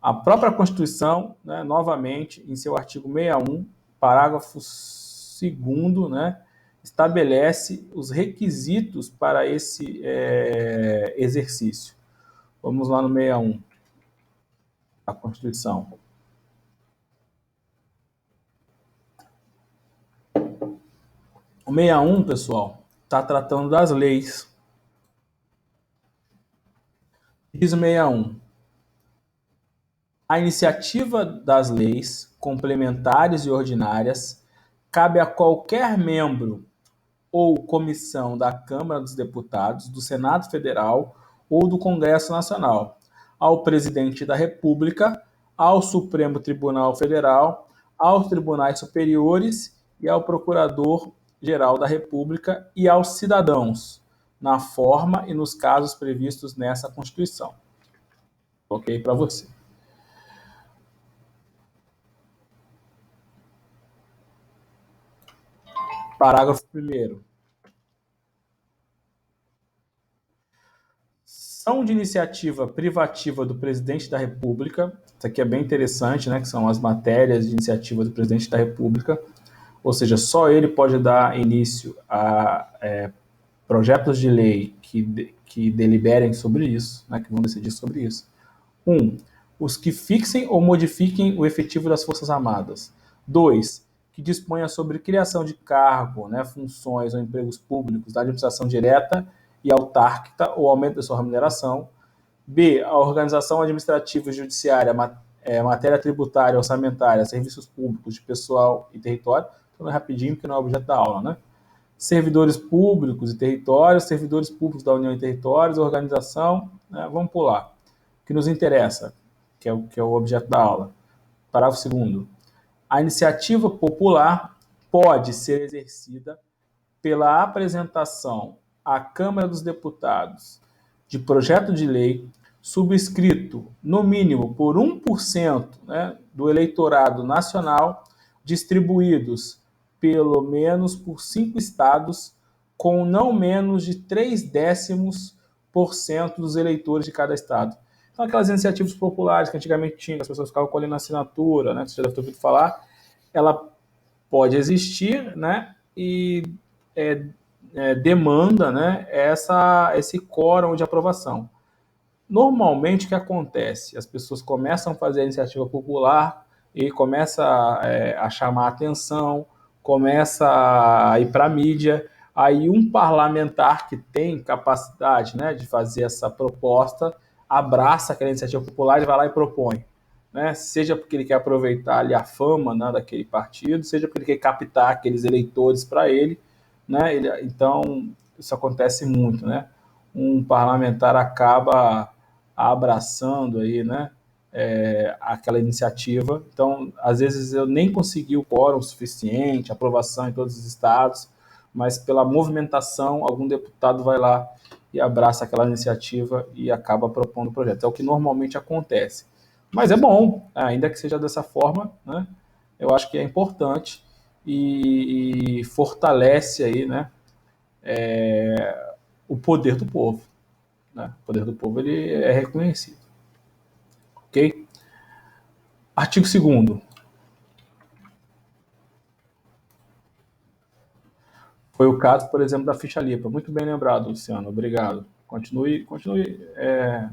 A própria Constituição, né, novamente, em seu artigo 61, parágrafo 2º, né, estabelece os requisitos para esse exercício. Vamos lá no 61, a Constituição. O 61, pessoal, está tratando das leis. Diz o 61. A iniciativa das leis complementares e ordinárias cabe a qualquer membro ou comissão da Câmara dos Deputados, do Senado Federal ou do Congresso Nacional, ao Presidente da República, ao Supremo Tribunal Federal, aos tribunais superiores e ao Procurador-Geral da República e aos cidadãos, na forma e nos casos previstos nessa Constituição. Ok para você. Parágrafo 1º. São de iniciativa privativa do Presidente da República, isso aqui é bem interessante, né, que são as matérias de iniciativa do Presidente da República, ou seja, só ele pode dar início a projetos de lei que deliberem sobre isso, né, que vão decidir sobre isso. 1. Os que fixem ou modifiquem o efetivo das Forças Armadas. 2. Que disponha sobre criação de cargo, né, funções ou empregos públicos da administração direta e autárquica ou aumento da sua remuneração. B. A organização administrativa e judiciária, matéria tributária, orçamentária, serviços públicos de pessoal e território. Então, é rapidinho, porque não é objeto da aula, né? Servidores públicos e territórios, servidores públicos da União e territórios, organização, né? Vamos pular. O que nos interessa, que é o objeto da aula. Parágrafo 2º. A iniciativa popular pode ser exercida pela apresentação à Câmara dos Deputados de projeto de lei subscrito, no mínimo, por 1%, né, do eleitorado nacional, distribuídos pelo menos por 5 estados, com não menos de 0,3% dos eleitores de cada estado. Então, aquelas iniciativas populares que antigamente tinham, as pessoas ficavam colhendo assinatura, né, que você já deve ter ouvido falar, ela pode existir, né, e demanda, né, esse quórum de aprovação. Normalmente, o que acontece? As pessoas começam a fazer a iniciativa popular e começa a chamar a atenção, começa a ir para a mídia. Aí um parlamentar que tem capacidade, né, de fazer essa proposta abraça aquela iniciativa popular e vai lá e propõe. Né? Seja porque ele quer aproveitar ali a fama, né, daquele partido, seja porque ele quer captar aqueles eleitores para ele. Né? Então, isso acontece muito. Né? Um parlamentar acaba abraçando aí, né, aquela iniciativa. Então, às vezes eu nem consegui o quórum suficiente, aprovação em todos os estados, mas pela movimentação, algum deputado vai lá e abraça aquela iniciativa e acaba propondo o projeto. É o que normalmente acontece. Mas é bom, ainda que seja dessa forma, né? Eu acho que é importante e fortalece aí, né, o poder do povo. Né? O poder do povo ele é reconhecido. Ok? Artigo 2º. Foi o caso, por exemplo, da ficha limpa. Muito bem lembrado, Luciano. Obrigado. Continue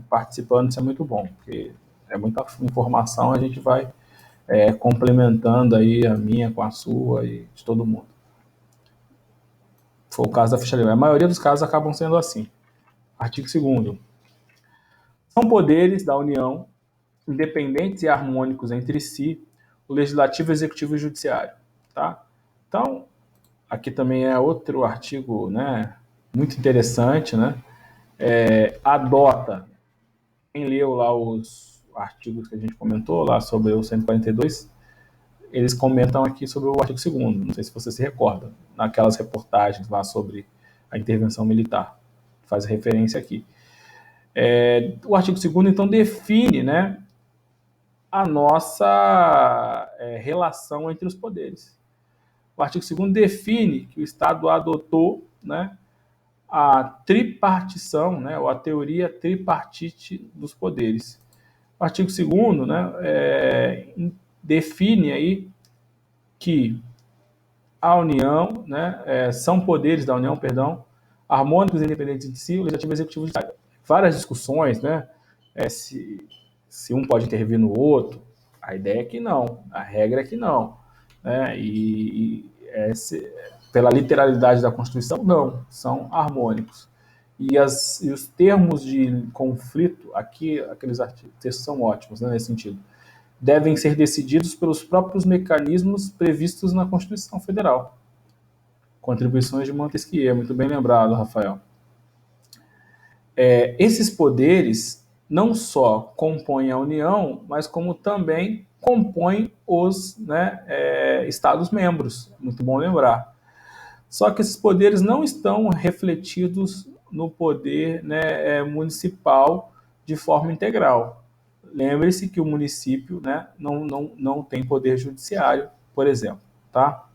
participando, isso é muito bom, porque é muita informação, a gente vai complementando aí a minha com a sua e de todo mundo. Foi o caso da ficha limpa. A maioria dos casos acabam sendo assim. Artigo 2º. São poderes da União, independentes e harmônicos entre si, o Legislativo, Executivo e o Judiciário. Tá? Então, aqui também é outro artigo, né, muito interessante, né? Adota, quem leu lá os artigos que a gente comentou lá sobre o 142, eles comentam aqui sobre o artigo 2º, não sei se você se recorda, naquelas reportagens lá sobre a intervenção militar, faz referência aqui. O artigo 2º, então, define, né, a nossa relação entre os poderes. O artigo 2º define que o Estado adotou, né, a tripartição, né, ou a teoria tripartite dos poderes. O artigo 2º, né, define aí que a União, né, são poderes da União, perdão, harmônicos e independentes de si, o Legislativo, Executivo e Judiciário. Várias discussões, né, se um pode intervir no outro, a ideia é que não, a regra é que não. Né, pela literalidade da Constituição, não, são harmônicos. E os termos de conflito, aqui, aqueles textos são ótimos, né, nesse sentido, devem ser decididos pelos próprios mecanismos previstos na Constituição Federal. Contribuições de Montesquieu, muito bem lembrado, Rafael. Esses poderes não só compõem a União, mas como também compõem os, né, Estados-membros, muito bom lembrar. Só que esses poderes não estão refletidos no poder, né, municipal de forma integral. Lembre-se que o município, né, não tem poder judiciário, por exemplo. Tá?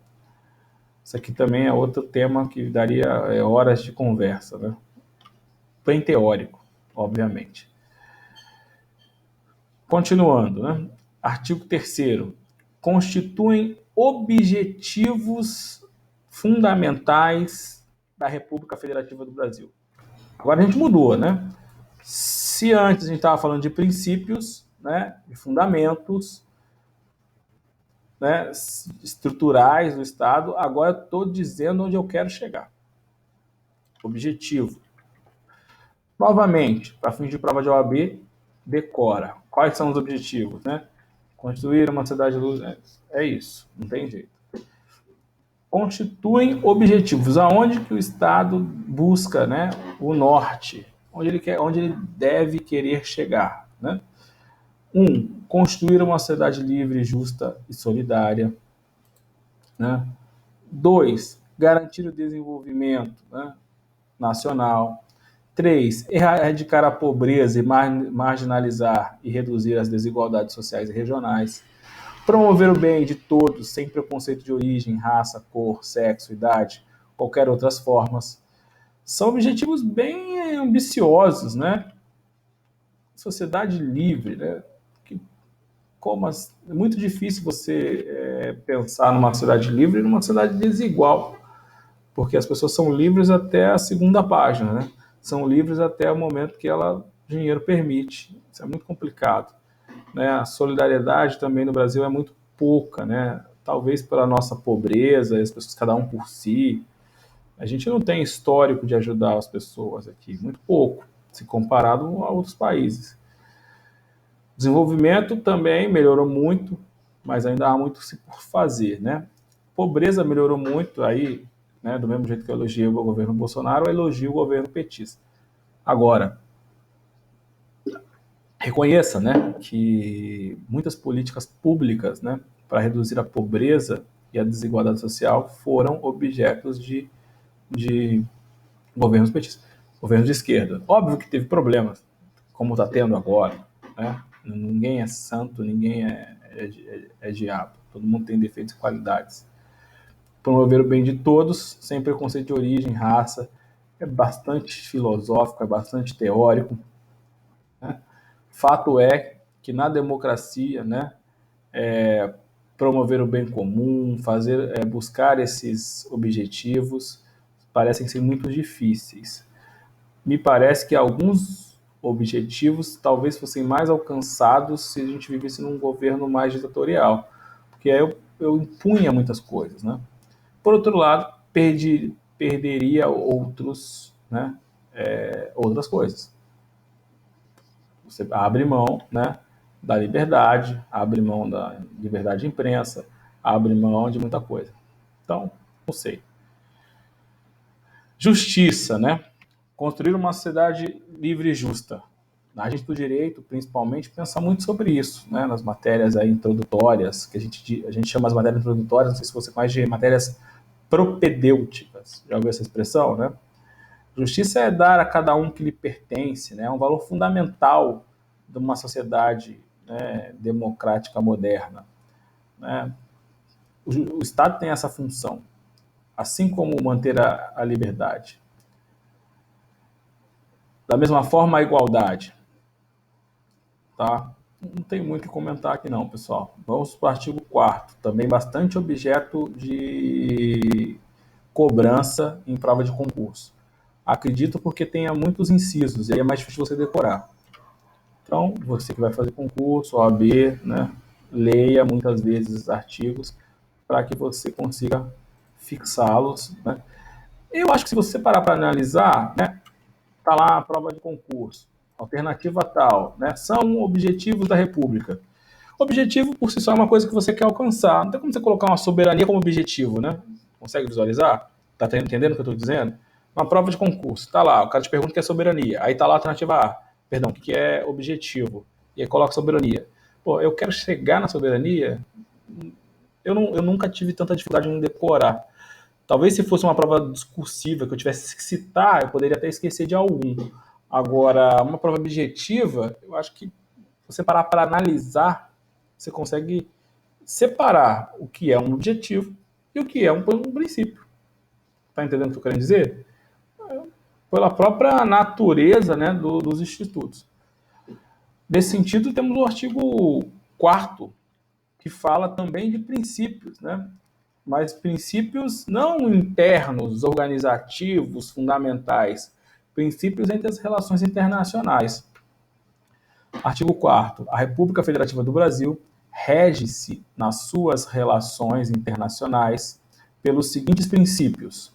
Isso aqui também é outro tema que daria horas de conversa. Né? Bem teórico, obviamente. Continuando. Né? Artigo 3º. Constituem objetivos fundamentais da República Federativa do Brasil. Agora a gente mudou, né? Se antes a gente estava falando de princípios, né, de fundamentos, né, estruturais do Estado, agora eu estou dizendo onde eu quero chegar. Objetivo. Novamente, para fins de prova de OAB, decora. Quais são os objetivos? Né? Construir uma cidade de luz. É isso, não tem jeito. Constituem objetivos, aonde que o Estado busca, né, o norte, onde ele deve querer chegar. Né? 1. Construir uma sociedade livre, justa e solidária. Né? 2. Garantir o desenvolvimento, né, nacional. 3. Erradicar a pobreza e marginalizar e reduzir as desigualdades sociais e regionais. Promover o bem de todos, sem preconceito de origem, raça, cor, sexo, idade, qualquer outras formas. São objetivos bem ambiciosos, né? Sociedade livre, né? É muito difícil você pensar numa sociedade livre e numa sociedade desigual, porque as pessoas são livres até a segunda página, né? São livres até o momento que o dinheiro permite. Isso é muito complicado. né? A solidariedade também no Brasil é muito pouca, né? Talvez pela nossa pobreza, as pessoas cada um por si. A gente não tem histórico de ajudar as pessoas aqui, muito pouco, se comparado a outros países. Desenvolvimento também melhorou muito, mas ainda há muito se por fazer, né? Pobreza melhorou muito, aí, né, do mesmo jeito que eu elogiei o governo Bolsonaro, eu elogio o governo petista. Agora, reconheça, né, que muitas políticas públicas, né, para reduzir a pobreza e a desigualdade social foram objetos de governos petistas, governos de esquerda. Óbvio que teve problemas, como está tendo agora, né? Ninguém é santo, ninguém é diabo. Todo mundo tem defeitos e qualidades. Promover o bem de todos, sem preconceito de origem, raça, é bastante filosófico, é bastante teórico, né? Fato é que na democracia, né, promover o bem comum, buscar esses objetivos, parecem ser muito difíceis. Me parece que alguns objetivos talvez fossem mais alcançados se a gente vivesse num governo mais ditatorial, porque aí eu impunha muitas coisas, né? Por outro lado, perderia né, outras coisas. Você abre mão, né, da liberdade, abre mão da liberdade de imprensa, abre mão de muita coisa. Então, não sei. Justiça, né? Construir uma sociedade livre e justa. A gente do direito, principalmente, pensa muito sobre isso, né? Nas matérias aí introdutórias, que a gente chama as matérias introdutórias, não sei se você conhece, de matérias propedêuticas. Já ouviu essa expressão, né? Justiça é dar a cada um que lhe pertence, né? É um valor fundamental de uma sociedade, né, democrática moderna, né? O Estado tem essa função, assim como manter a liberdade. Da mesma forma, a igualdade. Tá? Não tem muito o que comentar aqui não, pessoal. Vamos para o artigo 4º, também bastante objeto de cobrança em prova de concurso. Acredito porque tenha muitos incisos, e aí é mais difícil você decorar. Então, você que vai fazer concurso, OAB, né, leia muitas vezes os artigos para que você consiga fixá-los. Né? Eu acho que se você parar para analisar, né, tá lá a prova de concurso, alternativa tal, né, são objetivos da República. Objetivo, por si só, é uma coisa que você quer alcançar. Não tem como você colocar uma soberania como objetivo, né? Consegue visualizar? Tá entendendo o que eu estou dizendo? Uma prova de concurso, tá lá, o cara te pergunta o que é soberania. Aí tá lá a alternativa A, perdão, o que é objetivo? E aí coloca soberania. Pô, eu quero chegar na soberania, eu nunca tive tanta dificuldade em decorar. Talvez se fosse uma prova discursiva que eu tivesse que citar, eu poderia até esquecer de algum. Agora, uma prova objetiva, eu acho que você parar para analisar, você consegue separar o que é um objetivo e o que é um princípio. Está entendendo o que eu quero dizer? Pela própria natureza, né, dos institutos. Nesse sentido, temos o artigo 4º, que fala também de princípios, né? Mas princípios não internos, organizativos, fundamentais, princípios entre as relações internacionais. Artigo 4º. A República Federativa do Brasil rege-se nas suas relações internacionais pelos seguintes princípios: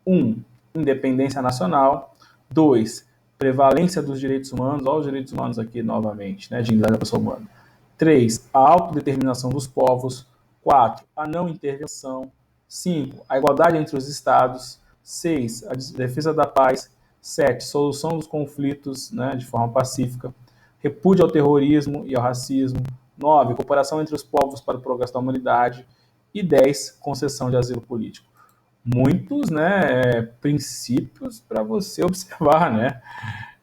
1. Independência nacional. 2. Prevalência dos direitos humanos. Olha os direitos humanos aqui novamente, né? Dignidade da pessoa humana. 3. A autodeterminação dos povos. 4. A não intervenção. 5. A igualdade entre os Estados. 6. A defesa da paz. 7. Solução dos conflitos, né, de forma pacífica. Repúdio ao terrorismo e ao racismo. 9. Cooperação entre os povos para o progresso da humanidade. E 10. Concessão de asilo político. Muitos, né, princípios para você observar, né?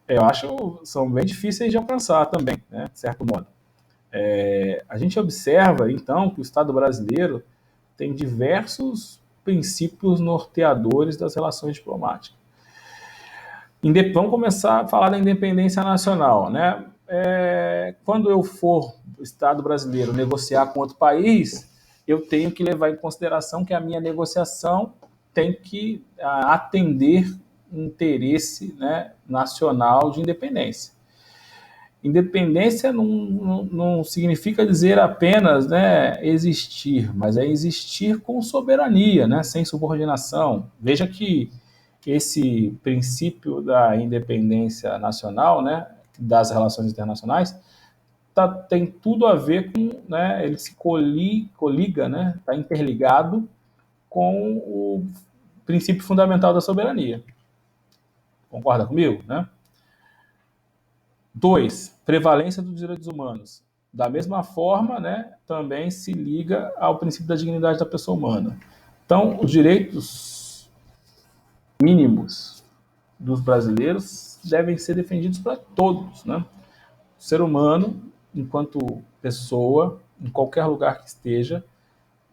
Eu acho que são bem difíceis de alcançar também, né, de certo modo. A gente observa, então, que o Estado brasileiro tem diversos princípios norteadores das relações diplomáticas. Vamos começar a falar da independência nacional, né? Quando eu for, o Estado brasileiro, negociar com outro país, eu tenho que levar em consideração que a minha negociação tem que atender interesse, né, nacional de independência. Independência não significa dizer apenas, né, existir, mas é existir com soberania, né, sem subordinação. Veja que esse princípio da independência nacional, né, das relações internacionais, tem tudo a ver com, né, ele se coliga, né, está interligado com o princípio fundamental da soberania. Concorda comigo, né? 2, prevalência dos direitos humanos. Da mesma forma, né, também se liga ao princípio da dignidade da pessoa humana. Então, os direitos mínimos dos brasileiros devem ser defendidos para todos, né? O ser humano, enquanto pessoa, em qualquer lugar que esteja,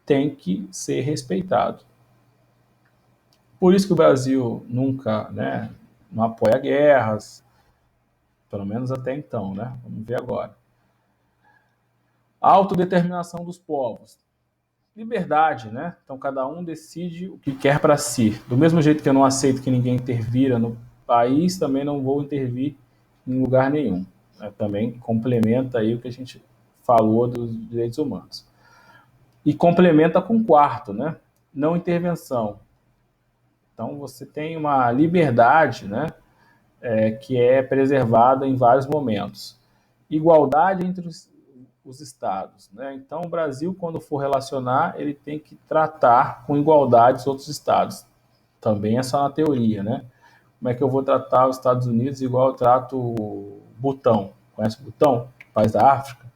tem que ser respeitado. Por isso que o Brasil nunca, né, não apoia guerras, pelo menos até então, né? Vamos ver agora. A autodeterminação dos povos. Liberdade, né? Então cada um decide o que quer para si. Do mesmo jeito que eu não aceito que ninguém intervira no país, também não vou intervir em lugar nenhum. Também complementa aí o que a gente falou dos direitos humanos. E complementa com o quarto, né? Não intervenção. Então você tem uma liberdade, né? Que é preservada em vários momentos. Igualdade entre os estados, né? Então o Brasil, quando for relacionar, ele tem que tratar com igualdade os outros estados. Também é só na teoria, né? Como é que eu vou tratar os Estados Unidos igual eu trato o Butão? Conhece o Butão? País da África?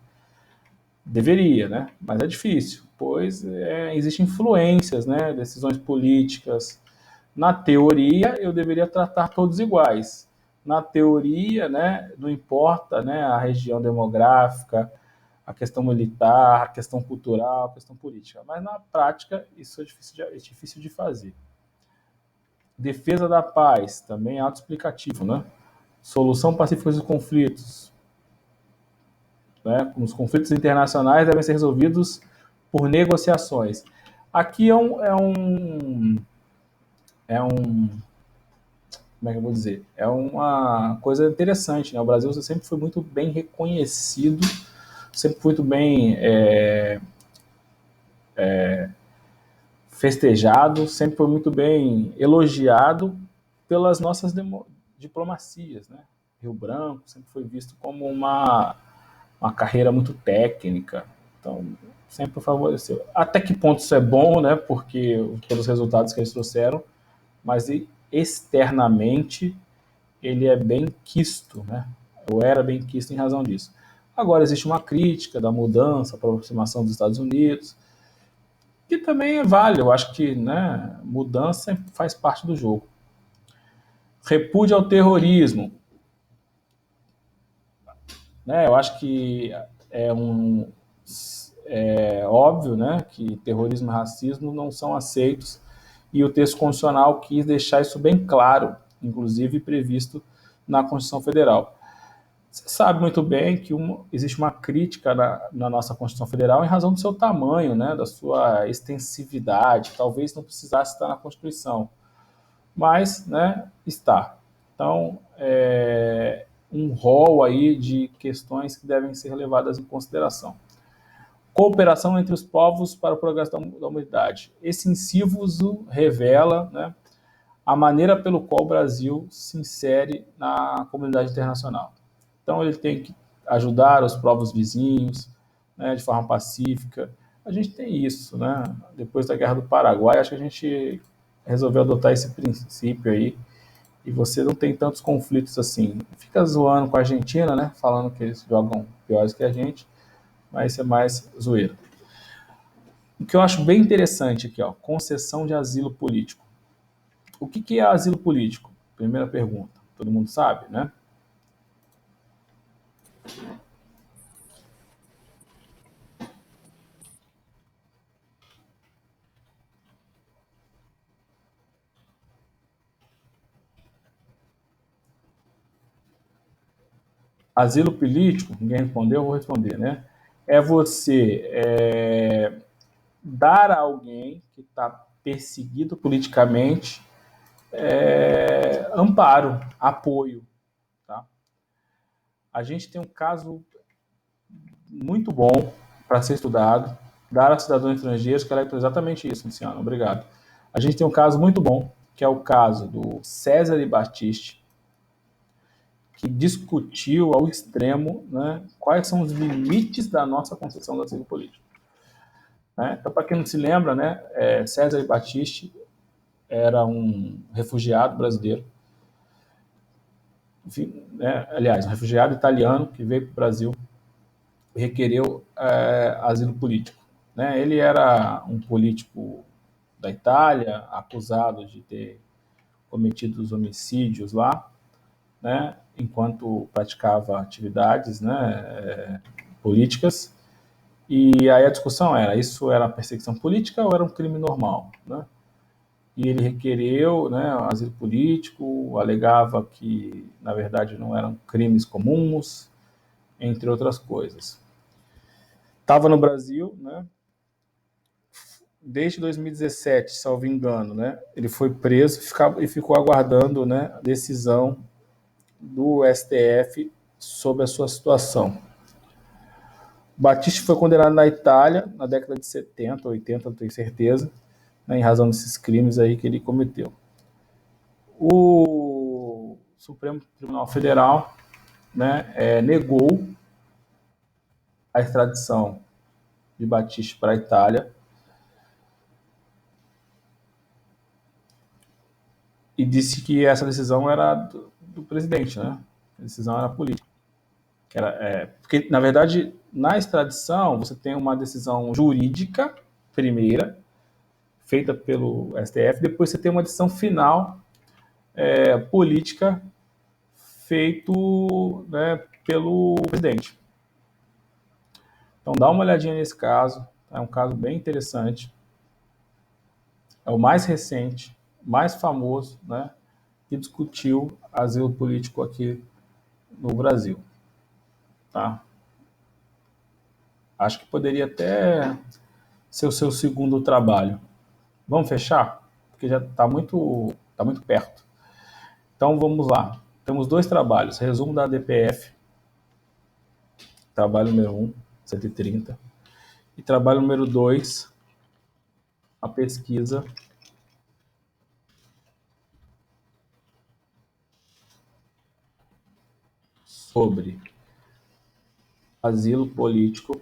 Deveria, né? Mas é difícil, pois existem influências, né? Decisões políticas. Na teoria, eu deveria tratar todos iguais. Na teoria, né, não importa, né, a região demográfica, a questão militar, a questão cultural, a questão política. Mas na prática, isso é difícil de fazer. Defesa da paz, também é autoexplicativo, né? Solução pacífica dos conflitos. Né? Os conflitos internacionais devem ser resolvidos por negociações. Aqui como é que eu vou dizer? É uma coisa interessante, né? O Brasil sempre foi muito bem reconhecido, sempre foi muito bem festejado, sempre foi muito bem elogiado pelas nossas diplomacias, né? Rio Branco sempre foi visto como uma carreira muito técnica, então sempre favoreceu. Até que ponto isso é bom, né? Porque pelos resultados que eles trouxeram, mas externamente ele é bem quisto, né? Ou era bem quisto em razão disso. Agora existe uma crítica da mudança, aproximação dos Estados Unidos, que também é válido. Eu acho que, né, mudança faz parte do jogo. Repúdio ao terrorismo, né? Eu acho que é óbvio, né, que terrorismo e racismo não são aceitos e o texto constitucional quis deixar isso bem claro, inclusive previsto na Constituição Federal. Você sabe muito bem que existe uma crítica na nossa Constituição Federal em razão do seu tamanho, né, da sua extensividade. Talvez não precisasse estar na Constituição, mas, né, está. Então, um rol aí de questões que devem ser levadas em consideração. Cooperação entre os povos para o progresso da humanidade. Esse inciso revela, né, a maneira pelo qual o Brasil se insere na comunidade internacional. Então, ele tem que ajudar os povos vizinhos, né, de forma pacífica. A gente tem isso, né? Depois da Guerra do Paraguai, acho que a gente resolveu adotar esse princípio aí e você não tem tantos conflitos assim. Fica zoando com a Argentina, né? Falando que eles jogam piores que a gente, mas isso é mais zoeira. O que eu acho bem interessante aqui, ó, concessão de asilo político. O que é asilo político? Primeira pergunta. Todo mundo sabe, né? Asilo político, ninguém respondeu, eu vou responder, né? É você dar a alguém que está perseguido politicamente amparo, apoio. Tá? a gente tem um caso muito bom para ser estudado, dar a cidadãos estrangeiros, que ela é exatamente isso, Luciano, obrigado. A gente tem um caso muito bom, que é o caso do César Battisti, que discutiu ao extremo, né, quais são os limites da nossa concepção do asilo político. Né? Então, para quem não se lembra, né, César Battisti era um refugiado brasileiro, enfim, né, aliás, um refugiado italiano que veio para o Brasil e requereu asilo político. Né? Ele era um político da Itália, acusado de ter cometido os homicídios lá, né, enquanto praticava atividades, né, políticas. E aí a discussão era, isso era perseguição política ou era um crime normal? Né? E ele requereu, né, asilo político, alegava que, na verdade, não eram crimes comuns, entre outras coisas. Estava no Brasil, né, desde 2017, salvo engano, né, ele foi preso e ficou aguardando, né, a decisão do STF sobre a sua situação. Battisti foi condenado na Itália na década de 70, 80, não tenho certeza, né, em razão desses crimes aí que ele cometeu. O Supremo Tribunal Federal, né, negou a extradição de Battisti para a Itália e disse que essa decisão era do presidente, né? A decisão era política. Porque, na verdade, na extradição, você tem uma decisão jurídica, primeira, feita pelo STF, depois você tem uma decisão final política, feito, né, pelo presidente. Então, dá uma olhadinha nesse caso, é um caso bem interessante, é o mais recente, mais famoso, né, que discutiu asilo político aqui no Brasil. Tá? Acho que poderia até ser o seu segundo trabalho. Vamos fechar? Porque já está tá muito perto. Então vamos lá. Temos 2 trabalhos. Resumo da DPF, trabalho número 1, 130. E trabalho número 2, a pesquisa sobre asilo político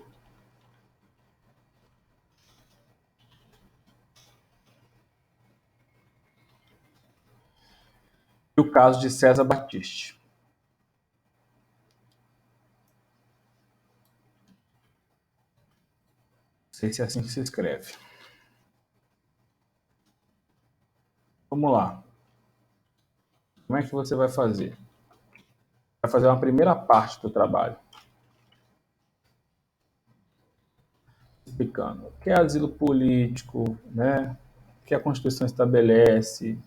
e o caso de César Battisti. Não sei se é assim que se escreve. Vamos lá. Como é que você vai fazer? Vai fazer uma primeira parte do trabalho. Explicando o que é asilo político, né? O que a Constituição estabelece,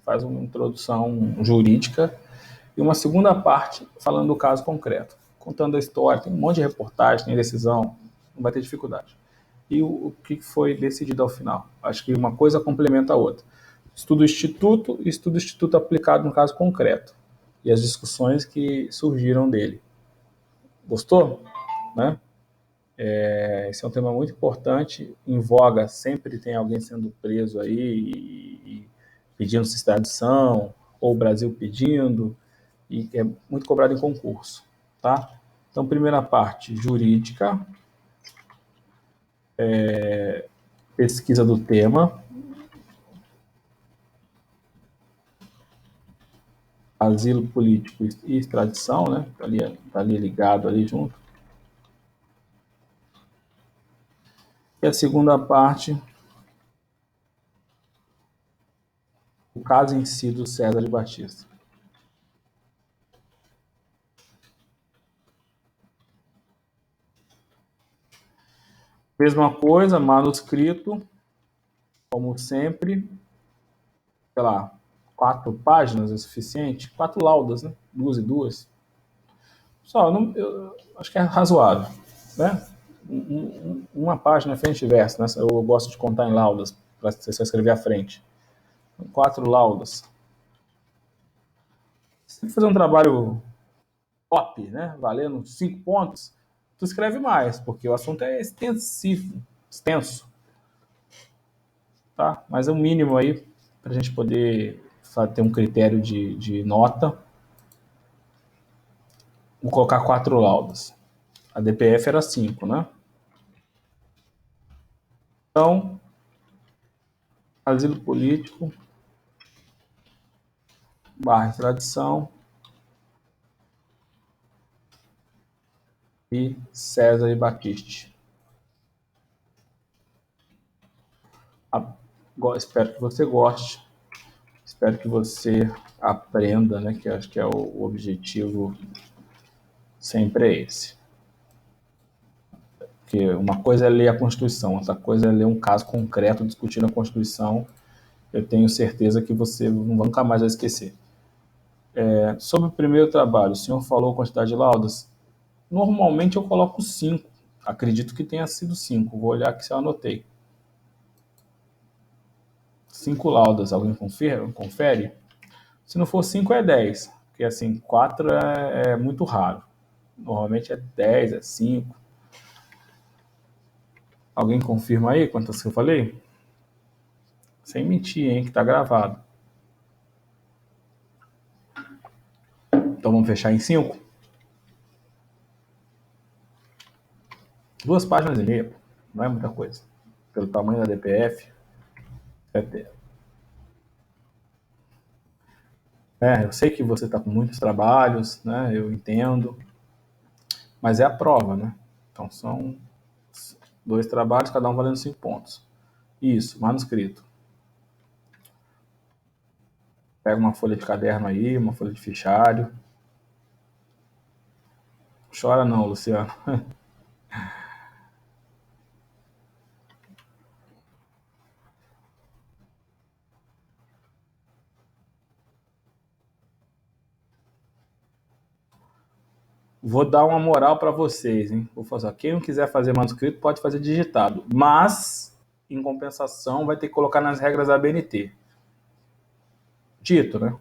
faz uma introdução jurídica, e uma segunda parte falando do caso concreto, contando a história, tem um monte de reportagem, tem decisão, não vai ter dificuldade. E o que foi decidido ao final. Acho que uma coisa complementa a outra. Estudo instituto e estudo instituto aplicado no caso concreto. E as discussões que surgiram dele. Gostou? Né? Esse é um tema muito importante, em voga, sempre tem alguém sendo preso aí e pedindo extradição, ou o Brasil pedindo, e é muito cobrado em concurso. Tá? Então, primeira parte, jurídica, pesquisa do tema, asilo político e extradição, né? Tá ali ligado ali junto. E a segunda parte, o caso em si do César de Batista. Mesma coisa, manuscrito, como sempre, sei lá, 4 páginas é suficiente, 4 laudas, né? 2 e 2. Só, eu acho que é razoável, né? Uma página frente e verso, né? Eu gosto de contar em laudas, para você só escrever à frente. 4 laudas. Você tem que fazer um trabalho top, né? Valendo 5 pontos, tu escreve mais, porque o assunto é extenso, tá? Mas é o mínimo aí para a gente poder ter um critério de nota. Vou colocar 4 laudas. A DPF era 5, né? Então, asilo político, barra extradição e César e Batiste. Espero que você goste, espero que você aprenda, né? Que acho que é o objetivo sempre é esse. Porque uma coisa é ler a Constituição, outra coisa é ler um caso concreto discutindo a Constituição. Eu tenho certeza que você nunca mais vai esquecer. Sobre o primeiro trabalho, o senhor falou a quantidade de laudas? Normalmente eu coloco 5. Acredito que tenha sido 5. Vou olhar aqui se eu anotei. 5 laudas. Alguém confere? Se não for 5, é 10. Porque assim, 4 é muito raro. Normalmente é 10, é 5. Alguém confirma aí quantas que eu falei? Sem mentir, hein, que tá gravado. Então vamos fechar em 5? 2 páginas e meia. Não é muita coisa. Pelo tamanho da DPF. Eu sei que você está com muitos trabalhos, né? Eu entendo. Mas é a prova, né? Então são 2 trabalhos, cada um valendo 5 pontos. Isso, manuscrito. Pega uma folha de caderno aí, uma folha de fichário. Chora não, Luciano. Vou dar uma moral para vocês, hein? Vou fazer. Quem não quiser fazer manuscrito pode fazer digitado, mas em compensação vai ter que colocar nas regras da BNT. Dito, né?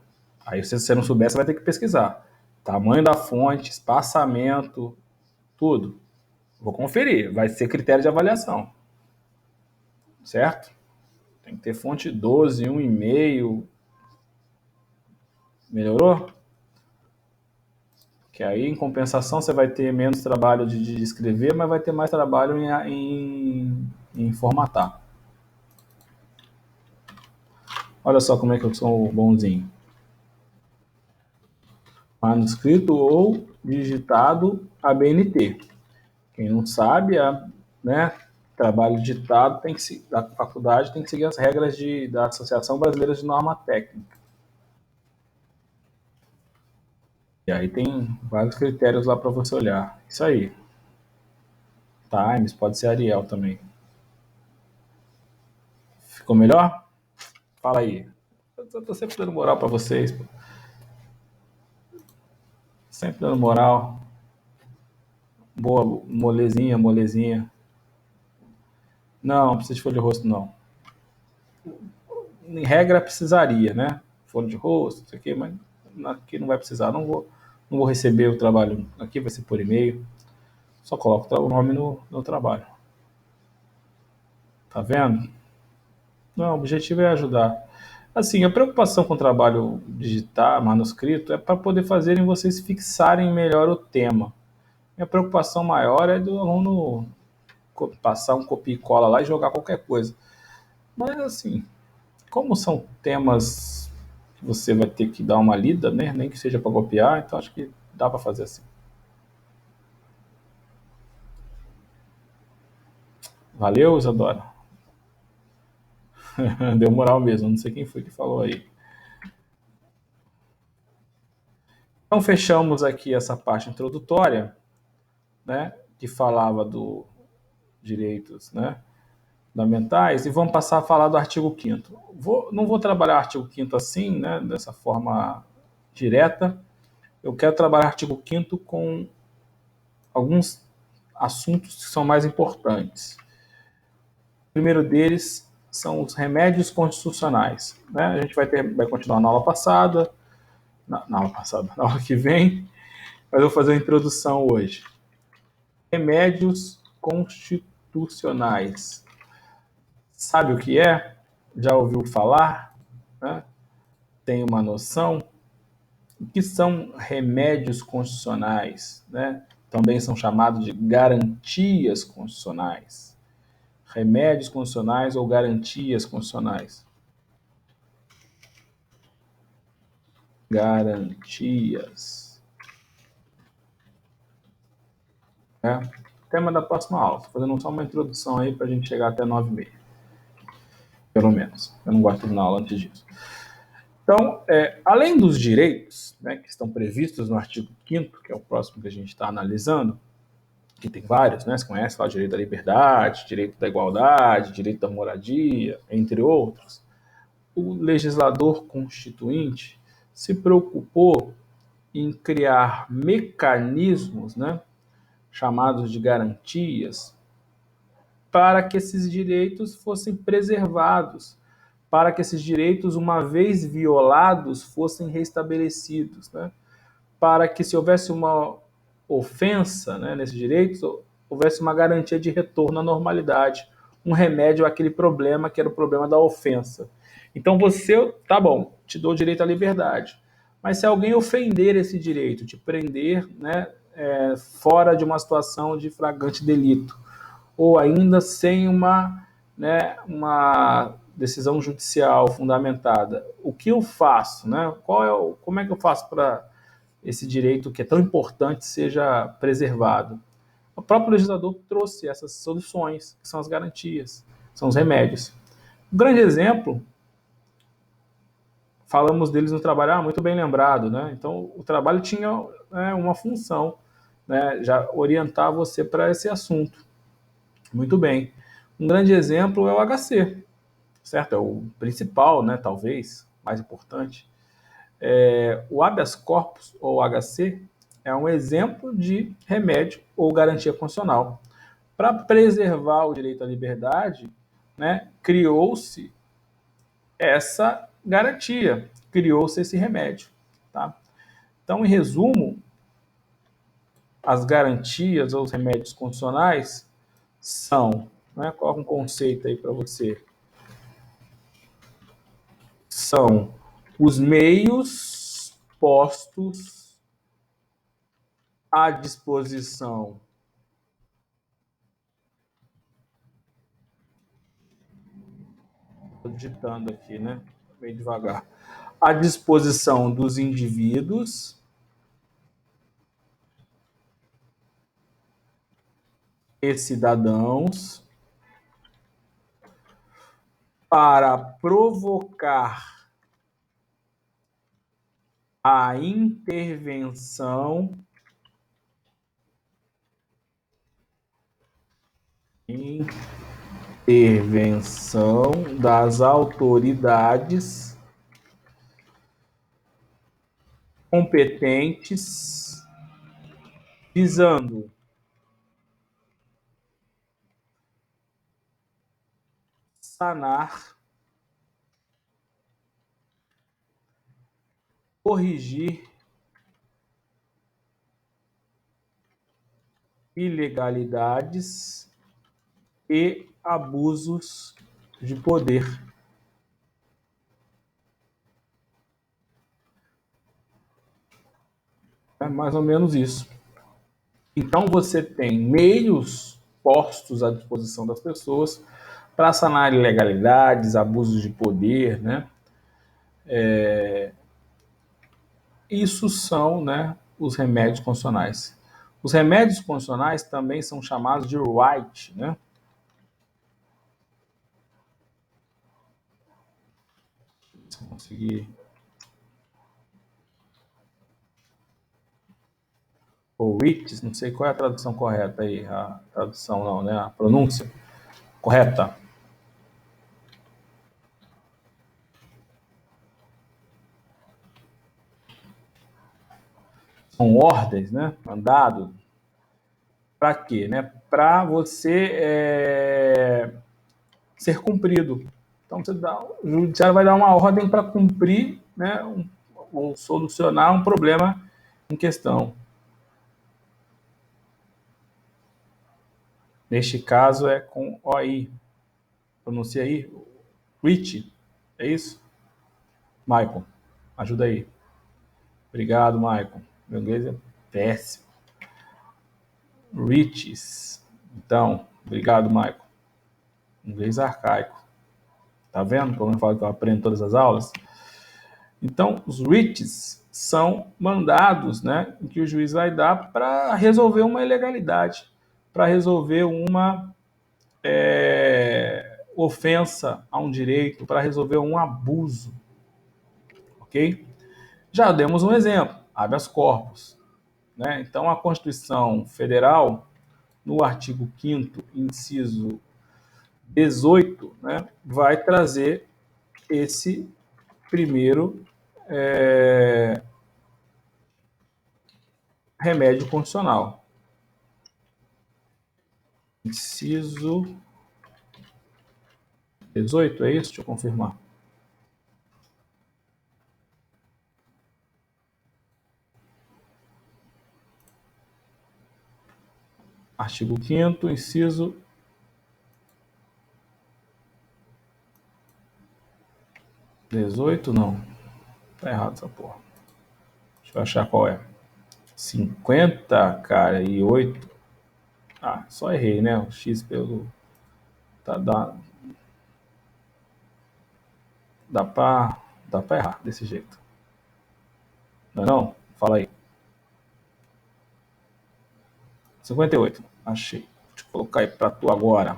Aí se você não souber, você vai ter que pesquisar. Tamanho da fonte, espaçamento, tudo. Vou conferir, vai ser critério de avaliação. Certo? Tem que ter fonte 12, 1,5. Melhorou? Que aí, em compensação, você vai ter menos trabalho de escrever, mas vai ter mais trabalho em formatar. Olha só como é que eu sou bonzinho. Manuscrito ou digitado ABNT. Quem não sabe, né, trabalho digitado tem que a faculdade tem que seguir as regras da Associação Brasileira de Norma Técnica. E aí tem vários critérios lá para você olhar. Isso aí. Times, pode ser Arial também. Ficou melhor? Fala aí. Eu tô sempre dando moral para vocês. Pô. Sempre dando moral. Boa, molezinha, molezinha. Não, não precisa de folha de rosto, não. Em regra, precisaria, né? Folha de rosto, isso aqui, mas aqui não vai precisar. Não vou receber o trabalho. Aqui vai ser por e-mail. Só coloco o nome no trabalho. Tá vendo? Não, o objetivo é ajudar. Assim, a preocupação com o trabalho digital, manuscrito, é para poder fazerem vocês fixarem melhor o tema. Minha preocupação maior é do aluno passar um copia e cola lá e jogar qualquer coisa. Mas, assim, como são temas que você vai ter que dar uma lida, né? Nem que seja para copiar, então acho que dá para fazer assim. Valeu, Isadora. Deu moral mesmo, não sei quem foi que falou aí. Então fechamos aqui essa parte introdutória, né, que falava do direitos, né, fundamentais, e vamos passar a falar do artigo 5º. Não vou trabalhar o artigo 5º assim, né, dessa forma direta. Eu quero trabalhar o artigo 5º com alguns assuntos que são mais importantes. O primeiro deles são os remédios constitucionais. Né? A gente vai continuar na aula passada, na aula que vem, Mas eu vou fazer uma introdução hoje. Remédios constitucionais. Sabe o que é? Já ouviu falar? Né? Tem uma noção? O que são remédios constitucionais? Né? Também são chamados de garantias constitucionais. Remédios constitucionais ou garantias constitucionais. Garantias. Né? Tema da próxima aula. Estou fazendo só uma introdução aí para a gente chegar até 9h30. Pelo menos. Eu não gosto de terminar a aula antes disso. Então, além dos direitos, né, que estão previstos no artigo 5º, que é o próximo que a gente está analisando, que tem vários, né? Você conhece lá o direito da liberdade, direito da igualdade, direito da moradia, entre outros. O legislador constituinte se preocupou em criar mecanismos, né, chamados de garantias, para que esses direitos fossem preservados, para que esses direitos, uma vez violados, fossem restabelecidos, né? Para que, se houvesse uma ofensa, né, nesses direitos, houvesse uma garantia de retorno à normalidade, um remédio àquele problema que era o problema da ofensa. Então você, tá bom, te dou o direito à liberdade, mas se alguém ofender esse direito, te prender, né, fora de uma situação de flagrante delito, ou ainda sem uma decisão judicial fundamentada, o que eu faço, né? Como é que eu faço para esse direito que é tão importante seja preservado? O próprio legislador trouxe essas soluções, que são as garantias, são os remédios. Um grande exemplo, falamos deles no trabalho, muito bem lembrado, né? Então, o trabalho tinha, né, uma função, né, já orientar você para esse assunto. Muito bem. Um grande exemplo é o HC, certo? É o principal, né, talvez, mais importante. O habeas corpus, ou HC, é um exemplo de remédio ou garantia constitucional. Para preservar o direito à liberdade, né, criou-se essa garantia, criou-se esse remédio. Tá? Então, em resumo, as garantias ou os remédios constitucionais são, né, coloca um conceito aí para você, são os meios postos à disposição. Estou digitando aqui, né? Meio devagar. À disposição dos indivíduos e cidadãos para provocar a intervenção das autoridades competentes, visando sanar, corrigir ilegalidades e abusos de poder. É mais ou menos isso. Então você tem meios postos à disposição das pessoas para sanar ilegalidades, abusos de poder, né? Isso são, né, os remédios constitucionais. Os remédios constitucionais também são chamados de right, né? Se eu conseguir. Ou writs, não sei qual é a tradução correta aí, a tradução não, né? A pronúncia correta. São ordens, né? Mandado. Para quê? Né? Para você ser cumprido. Então, o judiciário vai dar uma ordem para cumprir, né, ou solucionar um problema em questão. Neste caso é com OI. Pronuncia aí. Rich. É isso? Michael, ajuda aí. Obrigado, Michael. Meu inglês é péssimo. Riches. Então, obrigado, Michael. Inglês arcaico. Tá vendo como eu falo que eu aprendo todas as aulas? Então, os writs são mandados, né, em que o juiz vai dar para resolver uma ilegalidade, para resolver uma ofensa a um direito, para resolver um abuso, ok? Já demos um exemplo, habeas corpus, né? Então, a Constituição Federal, no artigo 5º, inciso 18, né, vai trazer esse primeiro remédio constitucional. Inciso 18, é isso? Deixa eu confirmar. Artigo 5º, inciso 18, não. Tá errado essa porra. Deixa eu achar qual é. 50, cara, e 8. Ah, só errei, né? O X pelo... Tá, dá pra errar desse jeito. Não é não? Fala aí. 58, achei. Deixa eu colocar aí pra tu agora.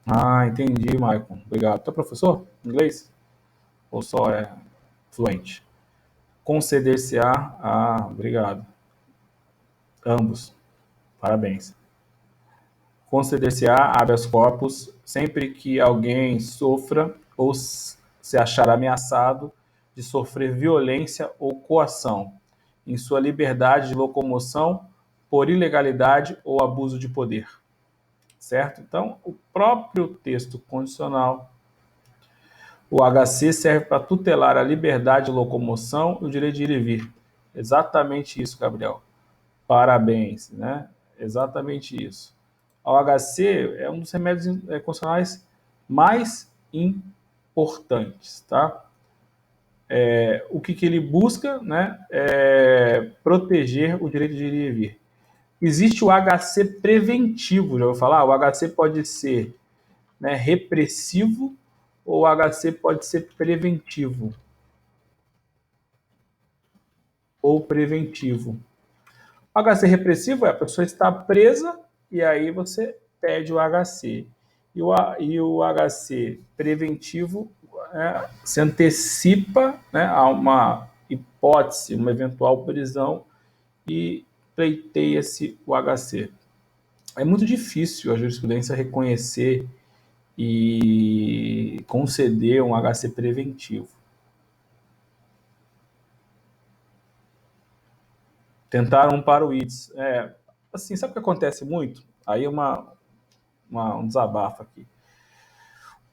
Ah, entendi, Maicon. Obrigado. Tu é professor? Inglês? Ou só é fluente? Conceder-se-á. Ah, obrigado. Ambos. Parabéns. Conceder-se-á habeas corpus sempre que alguém sofra ou se achar ameaçado de sofrer violência ou coação em sua liberdade de locomoção por ilegalidade ou abuso de poder. Certo? Então, o próprio texto condicional, o HC, serve para tutelar a liberdade de locomoção e o direito de ir e vir. Exatamente isso, Gabriel. Parabéns, né? Exatamente isso. O HC é um dos remédios constitucionais mais importantes, tá? O que ele busca, né? É proteger o direito de ir e vir. Existe o HC preventivo, já vou falar? O HC pode ser, né, repressivo ou o HC pode ser preventivo ou preventivo. O HC repressivo é a pessoa está presa e aí você pede o HC. E o HC preventivo se antecipa, né, a uma hipótese, uma eventual prisão e pleiteia-se o HC. É muito difícil a jurisprudência reconhecer e conceder um HC preventivo. Tentaram para o ITS. Assim, sabe o que acontece muito? Aí é um desabafo aqui.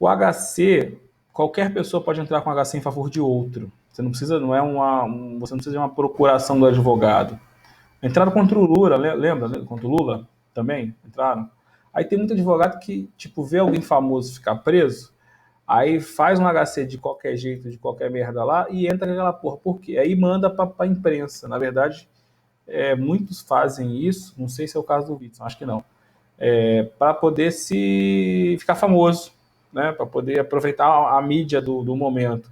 O HC, qualquer pessoa pode entrar com HC em favor de outro. Você não precisa, você não precisa de uma procuração do advogado. Entraram contra o Lula, lembra? Contra o Lula também entraram. Aí tem muito advogado que, tipo, vê alguém famoso ficar preso, aí faz um HC de qualquer jeito, de qualquer merda lá, e entra naquela porra. Por quê? Aí manda pra imprensa. Na verdade, muitos fazem isso, não sei se é o caso do Witson, acho que não, para poder se ficar famoso, né? Para poder aproveitar a mídia do momento.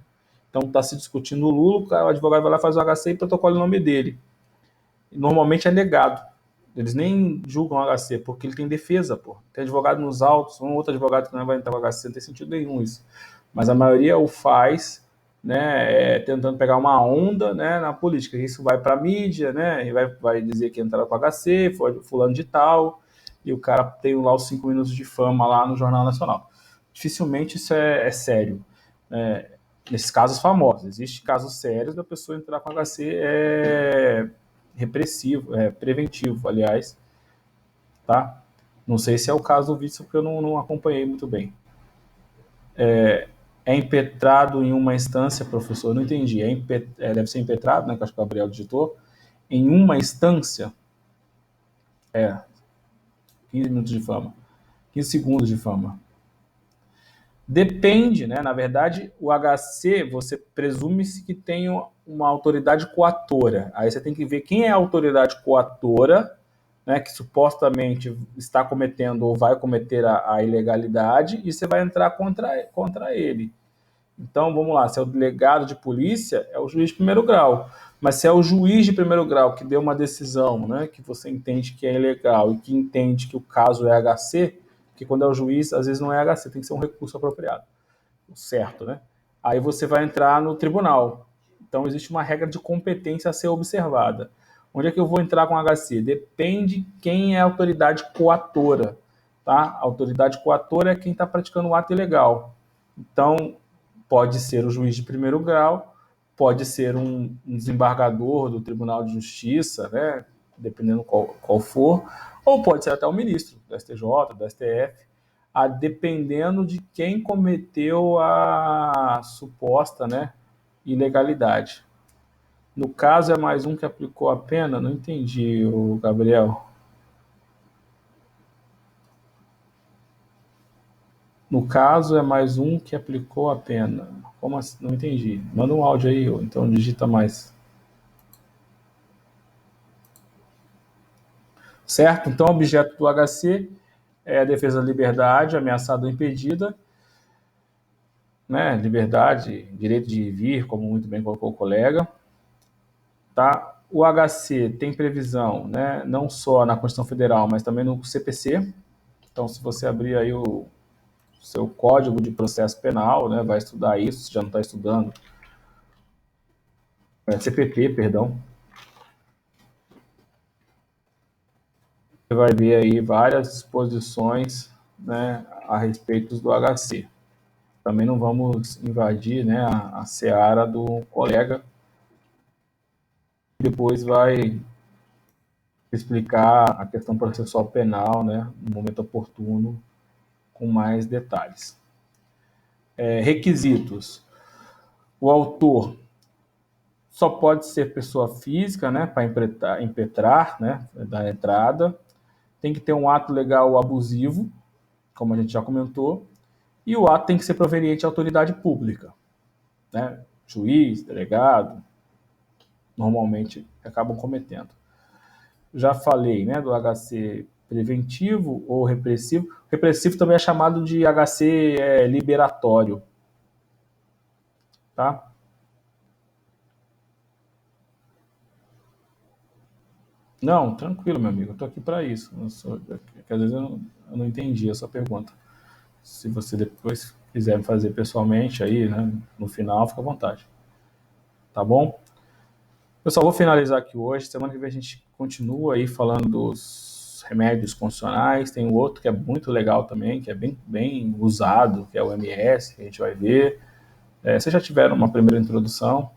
Então está se discutindo o Lula, o advogado vai lá, faz o HC e protocola o nome dele. E normalmente é negado. Eles nem julgam o HC, porque ele tem defesa, pô. Tem advogado nos autos, um outro advogado que não vai entrar com o HC, não tem sentido nenhum isso. Mas a maioria o faz, né, tentando pegar uma onda, né, na política. Isso vai para a mídia, né, e vai dizer que entraram com o HC, foi fulano de tal, e o cara tem lá os 5 minutos de fama lá no Jornal Nacional. Dificilmente isso é sério. Nesses casos famosos. Existem casos sérios da pessoa entrar com HC repressivo, preventivo, aliás, tá? Não sei se é o caso do Witzel, porque eu não acompanhei muito bem. É impetrado em uma instância, professor? Não entendi. Deve ser impetrado, né? Que acho que o Gabriel digitou. Em uma instância? É, 15 minutos de fama. 15 segundos de fama. Depende, né? Na verdade, o HC, você presume-se que tem uma autoridade coatora. Aí você tem que ver quem é a autoridade coatora, né, que supostamente está cometendo ou vai cometer a ilegalidade, e você vai entrar contra ele. Então, vamos lá, se é o delegado de polícia, é o juiz de primeiro grau. Mas se é o juiz de primeiro grau que deu uma decisão, né, que você entende que é ilegal e que entende que o caso é HC, porque quando é o juiz, às vezes não é HC, tem que ser um recurso apropriado, certo, né? Aí você vai entrar no tribunal. Então, existe uma regra de competência a ser observada. Onde é que eu vou entrar com HC? Depende quem é a autoridade coatora, tá? A autoridade coatora é quem está praticando o ato ilegal. Então, pode ser o juiz de primeiro grau, pode ser um desembargador do Tribunal de Justiça, né, dependendo qual for, ou pode ser até o ministro do STJ, do STF, dependendo de quem cometeu a suposta, né, ilegalidade. No caso, é mais um que aplicou a pena? Não entendi, o Gabriel. No caso, é mais um que aplicou a pena. Como assim? Não entendi. Manda um áudio aí, ou então digita mais. Certo? Então, o objeto do HC é a defesa da liberdade, ameaçada ou impedida, né? Liberdade, direito de vir, como muito bem colocou o colega. Tá? O HC tem previsão, né? Não só na Constituição Federal, mas também no CPC. Então, se você abrir aí o seu Código de Processo Penal, né? Vai estudar isso, se já não está estudando. CPP, perdão. Você vai ver aí várias disposições, né, a respeito do HC. Também não vamos invadir, né, a seara do colega, que depois vai explicar a questão processual penal, né, no momento oportuno, com mais detalhes. Requisitos. O autor só pode ser pessoa física, né, para impetrar, né, da entrada. Tem que ter um ato legal abusivo, como a gente já comentou, e o ato tem que ser proveniente à autoridade pública, né? Juiz, delegado, normalmente acabam cometendo. Já falei, né, do HC preventivo ou repressivo. Repressivo também é chamado de HC liberatório, tá? Não, tranquilo, meu amigo, eu tô aqui para isso. Às vezes eu não entendi a sua pergunta. Se você depois quiser me fazer pessoalmente aí, né, no final, fica à vontade. Tá bom? Pessoal, vou finalizar aqui hoje. Semana que vem a gente continua aí falando dos remédios constitucionais. Tem um outro que é muito legal também, que é bem usado, que é o MS, que a gente vai ver. Vocês já tiveram uma primeira introdução,